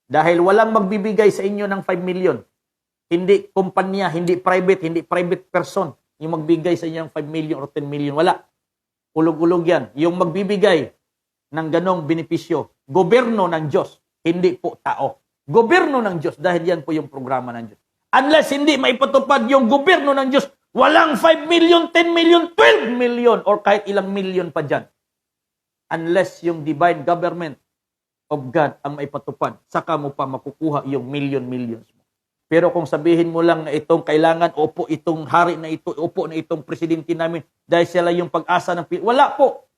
Dahil walang magbibigay sa inyo ng 5 million. Hindi kumpanya, hindi private person yung magbigay sa inyo ng 5 million or 10 million. Wala. Ulog-ulog yan. Yung magbibigay ng ganong benepisyo, gobyerno ng Diyos, hindi po tao. Gobyerno ng Diyos, dahil yan po yung programa ng Diyos. Unless hindi maipatupad yung gobyerno ng Diyos, walang 5 million, 10 million, 12 million, or kahit ilang million pa dyan. unless yung divine government of God ang maipatupad, saka mo pa makukuha yung millions mo. Pero kung sabihin mo lang na itong kailangan, opo itong hari na ito, opo na itong presidente namin, dahil sila yung pag-asa ng Pilipinas. Wala po.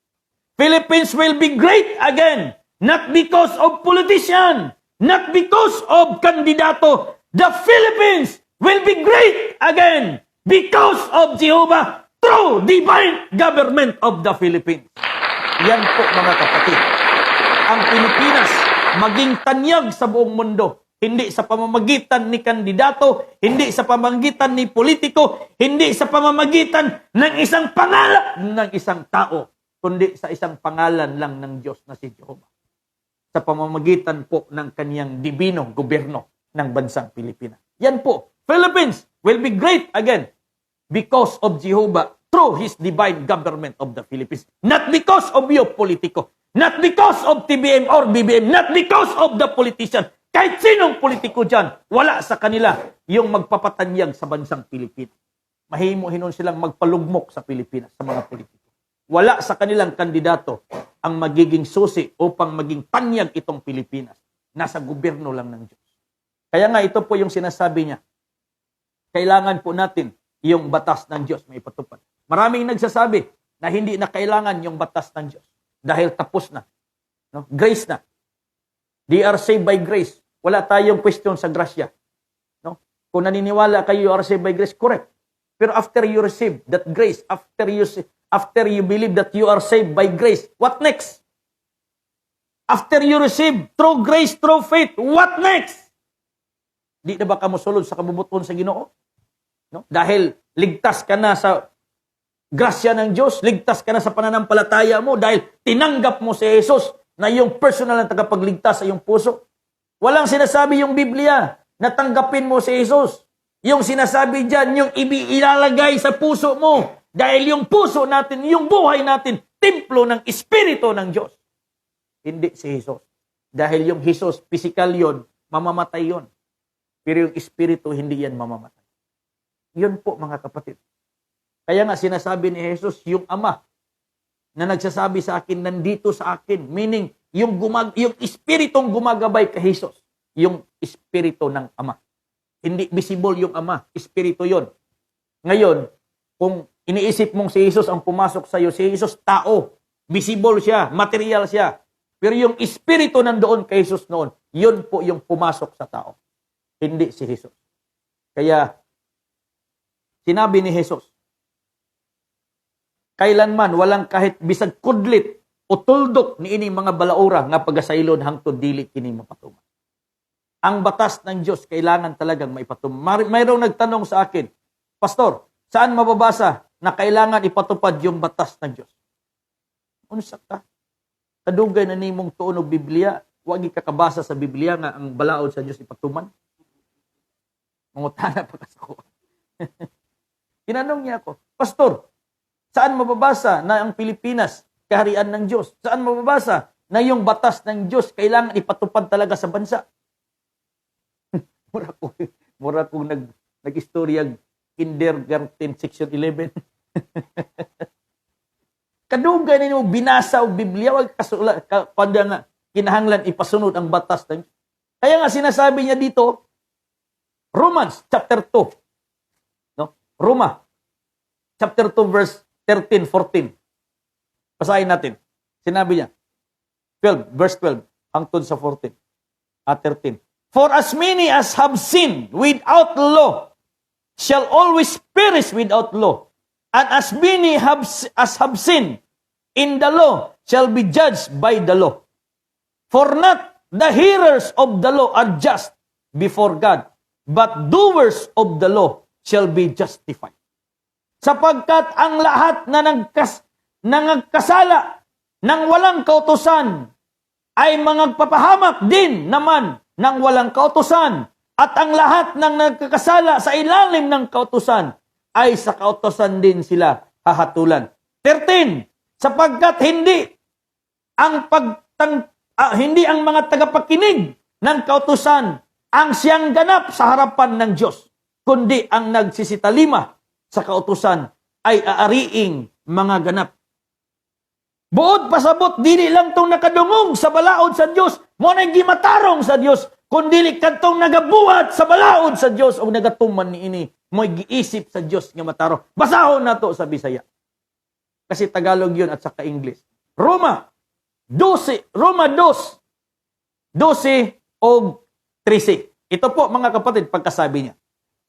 Philippines will be great again. Not because of politician, not because of kandidato. The Philippines will be great again because of Jehovah through divine government of the Philippines. Yan po mga kapatid. Ang Pilipinas maging tanyag sa buong mundo. Hindi sa pamamagitan ni kandidato, hindi sa pamamagitan ni politiko, hindi sa pamamagitan ng isang pangalan ng isang tao, kundi sa isang pangalan lang ng Diyos na si Jehovah. Sa pamamagitan po ng kaniyang dibinong gobyerno ng bansang Pilipinas. Yan po, Philippines will be great again because of Jehovah through His divine government of the Philippines. Not because of you, politiko. Not because of TBM or BBM. Not because of the politician. Kahit sinong politiko dyan, wala sa kanila yung magpapatanyag sa bansang Pilipinas. Mahimo-hinon silang magpalugmok sa Pilipinas, sa mga politiko. Wala sa kanilang kandidato ang magiging susi upang maging tanyag itong Pilipinas. Nasa gobyerno lang ng Diyos. Kaya nga ito po yung sinasabi niya. Kailangan po natin yung batas ng Diyos may patupad. Maraming nagsasabi na hindi na kailangan yung batas ng Diyos dahil tapos na. No? Grace na. They are saved by grace. Wala tayong question sa grasya. No? Kung naniniwala kayo you are saved by grace, correct. Pero after you receive that grace, after you believe that you are saved by grace, what next? After you receive through grace, through faith, what next? Di na ba ka mosulod sa kabubuton sa Ginoo? No? Dahil ligtas ka na sa grasya ng Diyos, ligtas ka na sa pananampalataya mo dahil tinanggap mo si Jesus na yung personal na tagapagligtas sa iyong puso. Walang sinasabi yung Biblia na tanggapin mo si Jesus. Yung sinasabi dyan, yung ilalagay sa puso mo. Dahil yung puso natin, yung buhay natin, templo ng Espiritu ng Diyos. Hindi si Jesus. Dahil yung Jesus, physical yon, mamamatay yon. Pero yung Espiritu, hindi yan mamamatay. Yun po mga kapatid. Kaya nga sinasabi ni Jesus, yung Ama na nagsasabi sa akin, nandito sa akin. Meaning, yung Espiritong gumagabay kay Jesus. Yung Espiritu ng Ama. Hindi visible yung Ama. Espiritu yon. Ngayon, kung iniisip mong si Jesus ang pumasok sa iyo, si Jesus tao. Visible siya, material siya. Pero yung Espiritu nandoon kay Jesus noon, yun po yung pumasok sa tao. Hindi si Jesus. Kaya, sinabi ni Jesus, kailanman walang kahit bisag kudlit o tuldok ni ini mga balaura nga pagasaylon hangtod dili kini mapatuman. Ang batas ng Diyos kailangan talagang maipatuman. Mayroong nagtanong sa akin, Pastor, saan mababasa na kailangan ipatupad yung batas ng Diyos? Unsa ka? Kadugay na nimong tuon og Biblia, wag ikakabasa sa Biblia nga ang balaod sa Diyos ipatuman. Mangutana pa ko. Tinanong niya ako, Pastor, saan mababasa na ang Pilipinas kaharian ng Diyos? Saan mababasa na yung batas ng Diyos kailangan ipatupad talaga sa bansa? mura ko nag-istorya kindergarten section 11. Kadugay ninyo binasa og Biblia, wag kasula kuanda nga kinahanglan ipasunod ang batas ng Diyos. Kaya nga sinasabi niya dito, Romans chapter 2. No? Roma chapter 2 verse 13, 14. Basahin natin. Sinabi niya, 12, verse 12, hangtod sa 14, at 13. For as many as have sinned without law shall always perish without law. And as many as have sinned in the law shall be judged by the law. For not the hearers of the law are just before God, but doers of the law shall be justified. Sapagkat ang lahat na nagkasala ng walang kautusan ay magpapahamak din naman ng walang kautusan. At ang lahat ng nagkakasala sa ilalim ng kautusan ay sa kautusan din sila hahatulan. 13. Sapagkat hindi ang mga tagapakinig ng kautusan ang siyang ganap sa harapan ng Diyos, kundi ang nagsisitalima sa kautusan ay aariing mga ganap. Buod pasabot, dili lang tong nakadungog sa balaod sa Dios, mo na'y gimatarong sa Dios, kundili kadtong nagabuhat sa balaod sa Dios o nagatuman niini, mo'y giisip sa Dios nga matarong. Basahon nato sa Bisaya. Kasi Tagalog yun at saka English. Roma 12 o 13. Ito po mga kapatid, pagkasabi niya.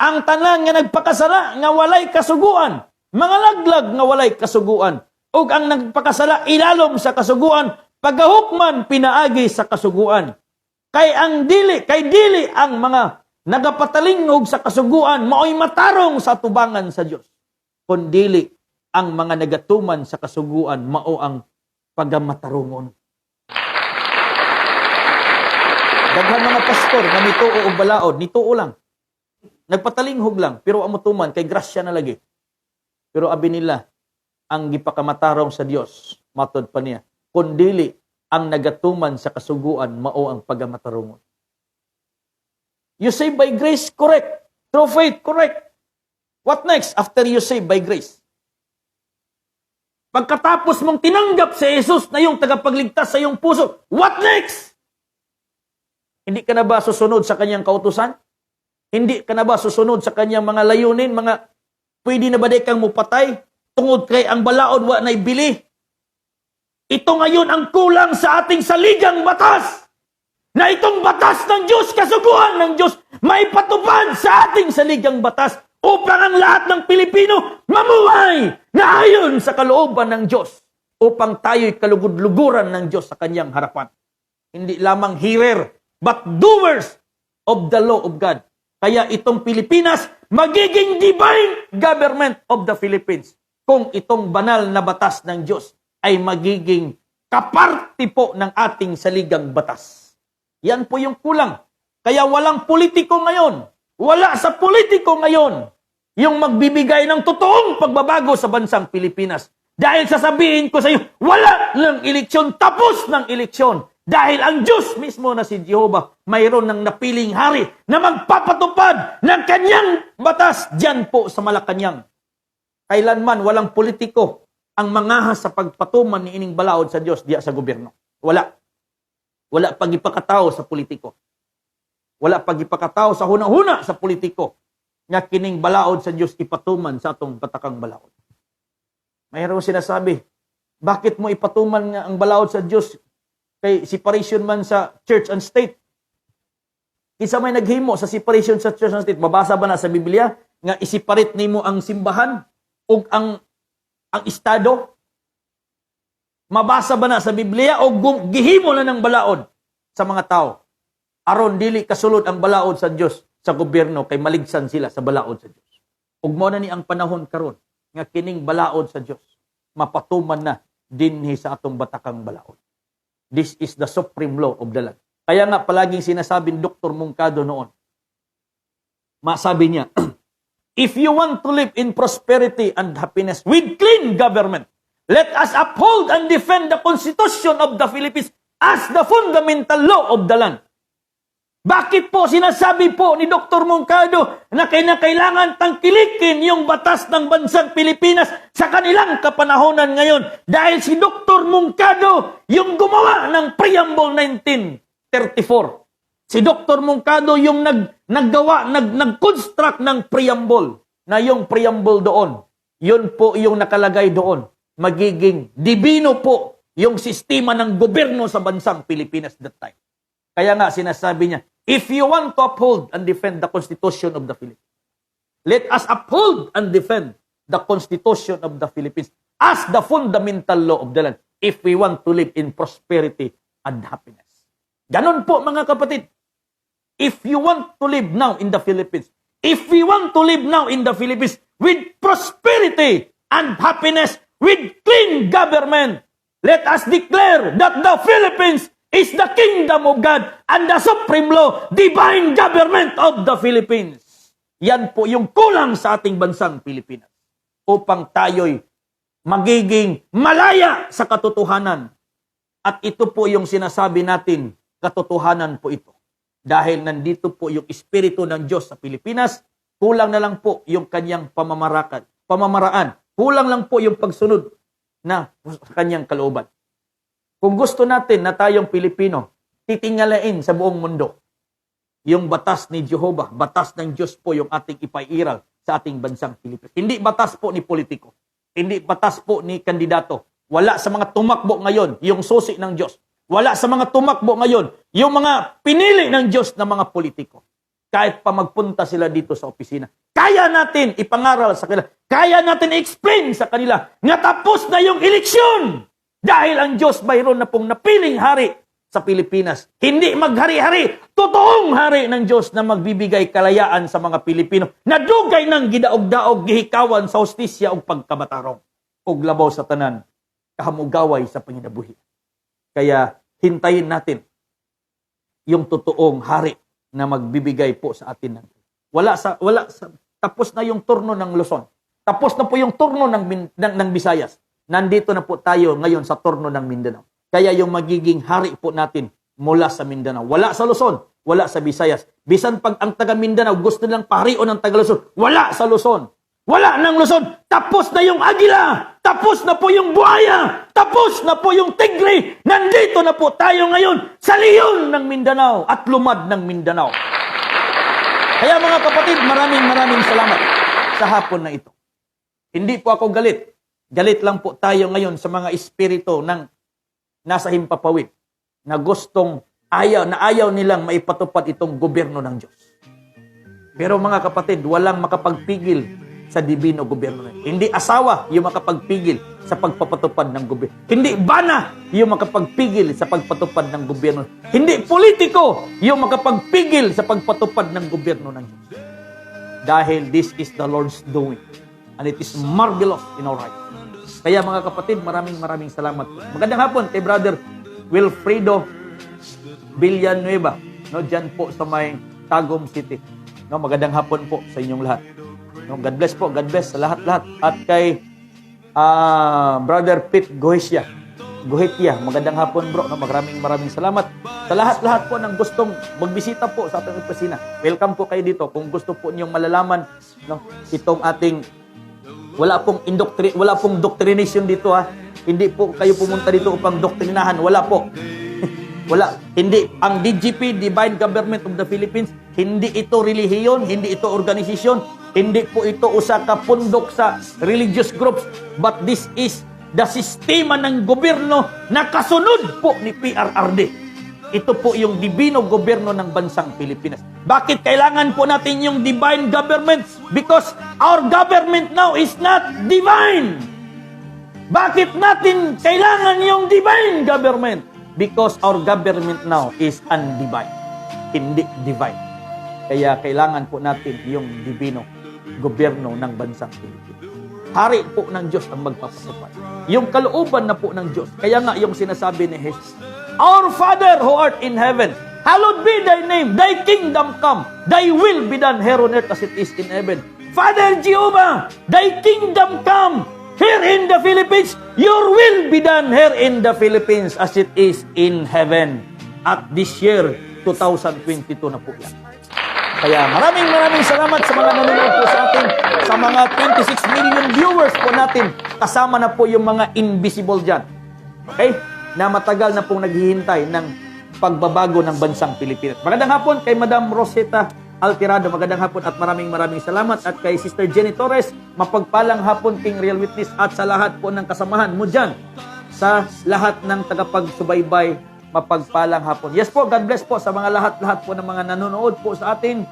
Ang tanan nga nagpakasala nga walay kasuguan, mga laglag nga walay kasuguan, ug ang nagpakasala ilalom sa kasuguan, pagahukman pinaagi sa kasuguan. Kay dili ang mga nagapatalingog sa kasuguan, mao'y matarong sa tubangan sa Dios. Kundili ang mga nagatuman sa kasuguan, mao ang pagamatarungon. Daghang mga pastor nga nituo og balaod, nituo lang. Nagpatalinghog lang, pero amutuman kay grasya na lagi. Pero abi nila, ang gipakamatarong sa Dios, matod pa niya, kundili ang nagatuman sa kasuguan, mao ang pagamatarungon. You save by grace, correct. Through faith, correct. What next after you save by grace? Pagkatapos mong tinanggap si Jesus na yung tagapagligtas sa iyong puso, what next? Hindi ka na ba susunod sa kanyang kautusan? Hindi ka na ba susunod sa kanyang mga layunin? Pwede na ba di kang mupatay? Tungod kay ang balaod wa na'y bili? Ito ngayon ang kulang sa ating saligang batas. Na itong batas ng Diyos, kasuguan ng Diyos, may patupad sa ating saligang batas upang ang lahat ng Pilipino mamuhay na ayon sa kalooban ng Diyos upang tayo'y kalugod-luguran ng Diyos sa kanyang harapan. Hindi lamang hearer, but doers of the law of God. Kaya itong Pilipinas, magiging divine government of the Philippines kung itong banal na batas ng Diyos ay magiging kaparti po ng ating saligang batas. Yan po yung kulang. Kaya walang politiko ngayon. Wala sa politiko ngayon yung magbibigay ng totoong pagbabago sa bansang Pilipinas. Dahil sasabihin ko sa iyo, wala ng eleksyon, tapos ng eleksyon. Dahil ang Diyos mismo na si Jehovah, mayroon ng napiling hari na magpapatupad ng kanyang batas diyan po sa Malacanang. Kailanman walang politiko ang mangahas sa pagpatuman ni ining balaod sa Diyos diya sa gobyerno. Wala. Wala pagipakatao sa politiko. Wala pagipakatao sa hunang-huna sa politiko nga kining balaod sa Diyos ipatuman sa atong batakang balaod. Mayroong sinasabi, bakit mo ipatuman nga ang balaod sa Diyos kay separation man sa church and state? Kinsa may naghimo sa separation sa church and state? Mabasa ba na sa Biblia nga isiparit nimo ang simbahan ug ang estado? Mabasa ba na sa Biblia o gihimo na ng balaod sa mga tao? Aron dili kasulod ang balaod sa Dios sa gobyerno kay maligsan sila sa balaod sa Dios. Ug mo na ni ang panahon karon nga kining balaod sa Dios mapatuman na dinhi sa atong batakang balaod. This is the supreme law of the land. Kaya nga palaging sinasabing Dr. Mungkado noon. Masabi niya, if you want to live in prosperity and happiness with clean government, let us uphold and defend the Constitution of the Philippines as the fundamental law of the land. Bakit po sinasabi po ni Dr. Mungkado na kailangan tangkilikin yung batas ng bansang Pilipinas sa kanilang kapanahonan ngayon? Dahil si Dr. Mungkado yung gumawa ng Preamble 1934. Si Dr. Mungkado yung nag-construct ng Preamble. Na yung Preamble doon, yun po yung nakalagay doon. Magiging divino po yung sistema ng gobyerno sa bansang Pilipinas that time. Kaya nga sinasabi niya, if you want to uphold and defend the Constitution of the Philippines, let us uphold and defend the Constitution of the Philippines as the fundamental law of the land if we want to live in prosperity and happiness. Ganon po mga kapatid. If you want to live now in the Philippines, if we want to live now in the Philippines with prosperity and happiness, with clean government, let us declare that the Philippines is the kingdom of God and the supreme law, divine government of the Philippines. Yan po yung kulang sa ating bansang Pilipinas upang tayo'y magiging malaya sa katotohanan. At ito po yung sinasabi natin, katotohanan po ito. Dahil nandito po yung Espiritu ng Diyos sa Pilipinas, kulang na lang po yung kanyang pamamaraan. Kulang lang po yung pagsunod na sa kanyang kalooban. Kung gusto natin na tayong Pilipino, titingalain sa buong mundo, yung batas ni Jehovah, batas ng Diyos po yung ating ipairal sa ating bansang Pilipinas. Hindi batas po ni politiko. Hindi batas po ni kandidato. Wala sa mga tumakbo ngayon yung susi ng Diyos. Wala sa mga tumakbo ngayon yung mga pinili ng Diyos na mga politiko. Kahit pa magpunta sila dito sa opisina, kaya natin ipangaral sa kanila, kaya natin i-explain sa kanila nga tapos na yung eleksyon. Dahil ang Diyos mayroon na pong napiling hari sa Pilipinas. Hindi maghari-hari, totoong hari ng Diyos na magbibigay kalayaan sa mga Pilipino na dugay ng gidaog-daog, gihikawan sa hustisya o pagkabatarong o labaw sa tanan, kahamugaway sa panginabuhi. Kaya hintayin natin yung totoong hari na magbibigay po sa atin ng tapos na yung turno ng Luzon. Tapos na po yung turno ng Visayas. Nandito na po tayo ngayon sa turno ng Mindanao. Kaya yung magiging hari po natin mula sa Mindanao. Wala sa Luzon, wala sa Visayas. Bisan pag ang taga Mindanao gusto nilang parion ng taga Luzon, wala sa Luzon. Wala ng Luzon. Tapos na yung agila. Tapos na po yung buhaya. Tapos na po yung tigre. Nandito na po tayo ngayon sa leon ng Mindanao at lumad ng Mindanao. Kaya mga kapatid, maraming salamat sa hapon na ito. Hindi po ako galit. Galit lang po tayo ngayon sa mga espiritu ng nasa himpapawid na gustong ayaw nilang maipatupad itong gobyerno ng Diyos. Pero mga kapatid, walang makapagpigil sa divino gobyerno. Hindi asawa yung makapagpigil sa pagpapatupad ng gobyerno. Hindi bana yung makapagpigil sa pagpatupad ng gobyerno. Hindi politiko yung makapagpigil sa pagpatupad ng gobyerno ng Diyos. Dahil this is the Lord's doing. And it is marvelous in our eyes. Kaya mga kapatid, maraming salamat po. Magandang hapon kay Brother Wilfredo Villanueva. No, dyan po sa may Tagum City. No, magandang hapon po sa inyong lahat. No, God bless po, God bless sa lahat-lahat. At kay Brother Pete Gohitia, magandang hapon bro. No, maraming salamat. Sa lahat-lahat po ng gustong magbisita po sa ating opisina. Welcome po kayo dito. Kung gusto po niyong malalaman no, itong ating wala pong doctrination dito ha. Hindi po kayo pumunta dito upang doktrinahan. Wala po. Wala. Hindi. Ang DGP, Divine Government of the Philippines, hindi ito relihiyon, hindi ito organisasyon, hindi po ito usa ka pundok sa religious groups, but this is the sistema ng gobyerno na kasunod po ni PRRD. Ito po yung divino gobyerno ng bansang Pilipinas. Bakit kailangan po natin yung divine government? Because our government now is not divine. Bakit natin kailangan yung divine government? Because our government now is undivine. Hindi divine. Kaya kailangan po natin yung divino gobyerno ng bansang Pilipinas. Hari po ng Diyos ang magpapatupad. Yung kalooban na po ng Diyos. Kaya nga yung sinasabi ni Jesus, Our Father who art in heaven, hallowed be thy name, thy kingdom come, thy will be done here on earth as it is in heaven. Father Jehovah, thy kingdom come here in the Philippines, your will be done here in the Philippines as it is in heaven. At this year, 2022 na po yan. Kaya maraming salamat sa mga nanonood po sa atin, sa mga 26 million viewers po natin, kasama na po yung mga invisible dyan. Okay? Na matagal na pong naghihintay ng pagbabago ng bansang Pilipinas. Magandang hapon kay Madam Rosetta Altirado. Magandang hapon at maraming salamat. At kay Sister Jenny Torres, mapagpalang hapon King Real Witness at sa lahat po ng kasamahan mo dyan. Sa lahat ng tagapagsubaybay, mapagpalang hapon. Yes po, God bless po sa mga lahat po ng mga nanonood po sa atin.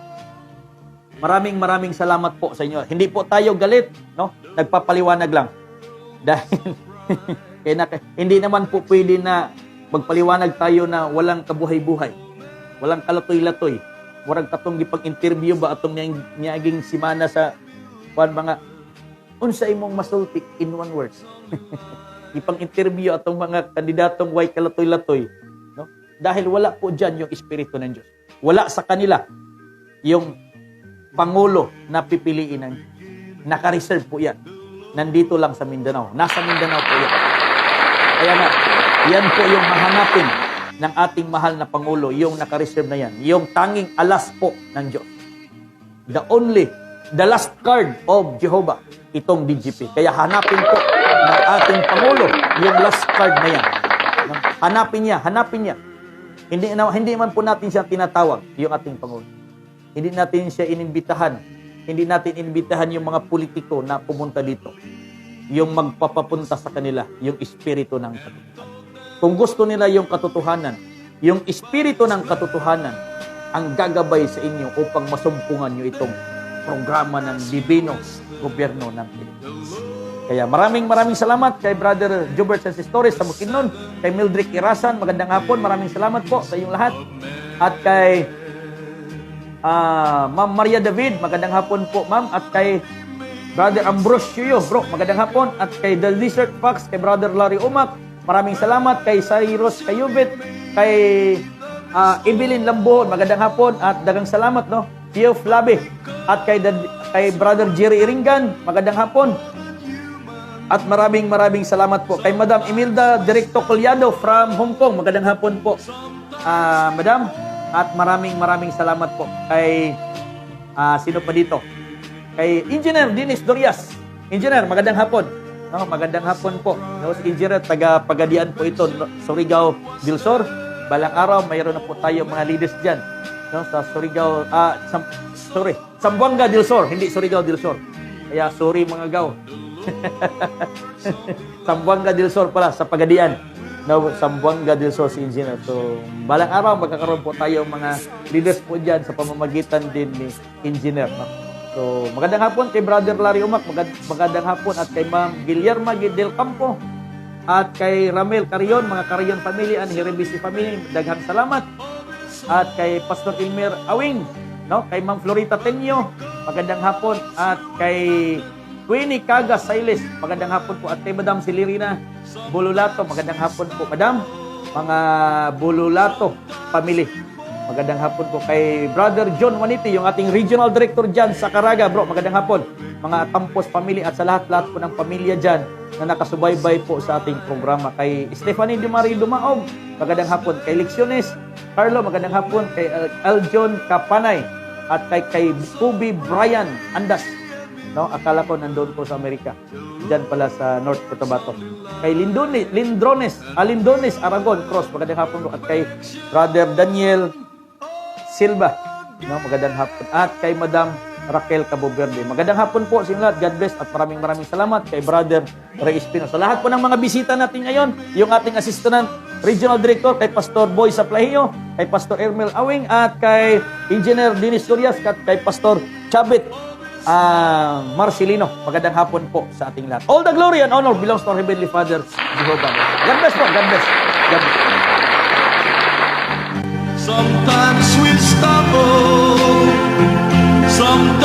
Maraming salamat po sa inyo. Hindi po tayo galit, no? Nagpapaliwanag lang. Dahil hindi naman po pwede na magpaliwanag tayo na walang kabuhay-buhay. Walang kalatoy-latoy. Murag katong gipag-interview ba atong niyaging simana sa mga unsa imong masulti in one words. Gipang-interview atong mga kandidatong way kalatoy-latoy, no? Dahil wala po diyan yung espiritu ng Diyos. Wala sa kanila yung pangulo na pipiliin ng naka-reserve po yan. Nandito lang sa Mindanao. Nasa Mindanao po yan. Kaya nga, yan po yung mahanapin ng ating mahal na Pangulo, yung naka-reserve na yan. Yung tanging alas po ng Diyos. The last card of Jehovah, itong DGP. Kaya hanapin po ng ating Pangulo yung last card na yan. Hanapin niya. Hindi man po natin siya tinatawag, yung ating Pangulo. Hindi natin siya inimbitahan. Hindi natin inimbitahan yung mga politiko na pumunta dito. Yung magpapapunta sa kanila, yung espiritu ng katotohanan. Kung gusto nila yung katotohanan, yung espiritu ng katotohanan, ang gagabay sa inyo upang masumpungan nyo itong programa ng Divino Gobyerno ng Pilipinas. Kaya maraming salamat kay Brother Jobert Sansistores sa Bukidnon, kay Mildred Irasan, magandang hapon, maraming salamat po sa inyong lahat. At kay Ma'am Maria David, magandang hapon po ma'am. At kay Brother Ambrosio, bro, magandang hapon. At kay The Desert Fox, kay Brother Larry Umak, maraming salamat. Kay Cyrus Kayubit, kay Evelyn Lambohon, magandang hapon. At dagang salamat, no? Pio Flabe. At kay Brother Jerry Iringan, magandang hapon. At maraming salamat po kay Madam Imelda Directo Collado from Hong Kong. Magandang hapon po, Madam. At maraming salamat po kay sino pa dito? Kay Engineer Dennis Dorias. Engineer, magandang hapon. No, magandang hapon po. No, si Engineer, taga Pagadian po ito, no, Surigao del Sur. Balang araw, mayroon na po tayo mga leaders dyan. No, sa Surigao, Zamboanga del Sur, hindi Surigao del Sur. Kaya sorry mga gaw. Zamboanga del Sur pala, sa Pagadian. No, Zamboanga del Sur si Engineer. So, balang araw, magkakaroon po tayo mga leaders po dyan sa pamamagitan din ni Engineer. No? So, magandang hapon kay Brother Larry Umak, magandang hapon. At kay Ma'am Guillerma del Campo, at kay Ramel Carion, mga Carion family and Hirebisi family, daghang salamat. At kay Pastor Elmer Awing, no? Kay Ma'am Florita Tenyo, magandang hapon. At kay Queenie Caga Siles, magandang hapon po. At kay Madam Silirina Bululato, magandang hapon po, Madam. Mga Bululato family, magandang hapon po. Kay Brother John Juaniti, yung ating regional director dyan sa Caraga, bro, magandang hapon. Mga Tampos family at sa lahat-lahat po ng pamilya dyan na nakasubaybay po sa ating programa. Kay Stephanie Dumari Dumaog, magandang hapon. Kay Lecciones Carlo, magandang hapon. Kay Aljon Kapanay at kay Kubi Brian Andas. No, akala ko nandoon po sa Amerika. Diyan pala sa North Cotabato. Kay Lindones Aragon Cross, magandang hapon. At kay Brother Daniel Silva, no, magandang hapon. At kay Madam Raquel Cabo Verde, magandang hapon po sa inyo lahat. God bless at maraming salamat kay Brother Ray Espino. Sa lahat po ng mga bisita natin ngayon, yung ating Assistant Regional Director, kay Pastor Boy Saplahio, kay Pastor Ermel Awing, at kay Engineer Dennis Dorias, at kay Pastor Chabit Marcelino, magandang hapon po sa ating lahat. All the glory and honor belongs to our Heavenly Father, Jehovah. God bless po, God bless. God bless. Sometimes we stumble, sometimes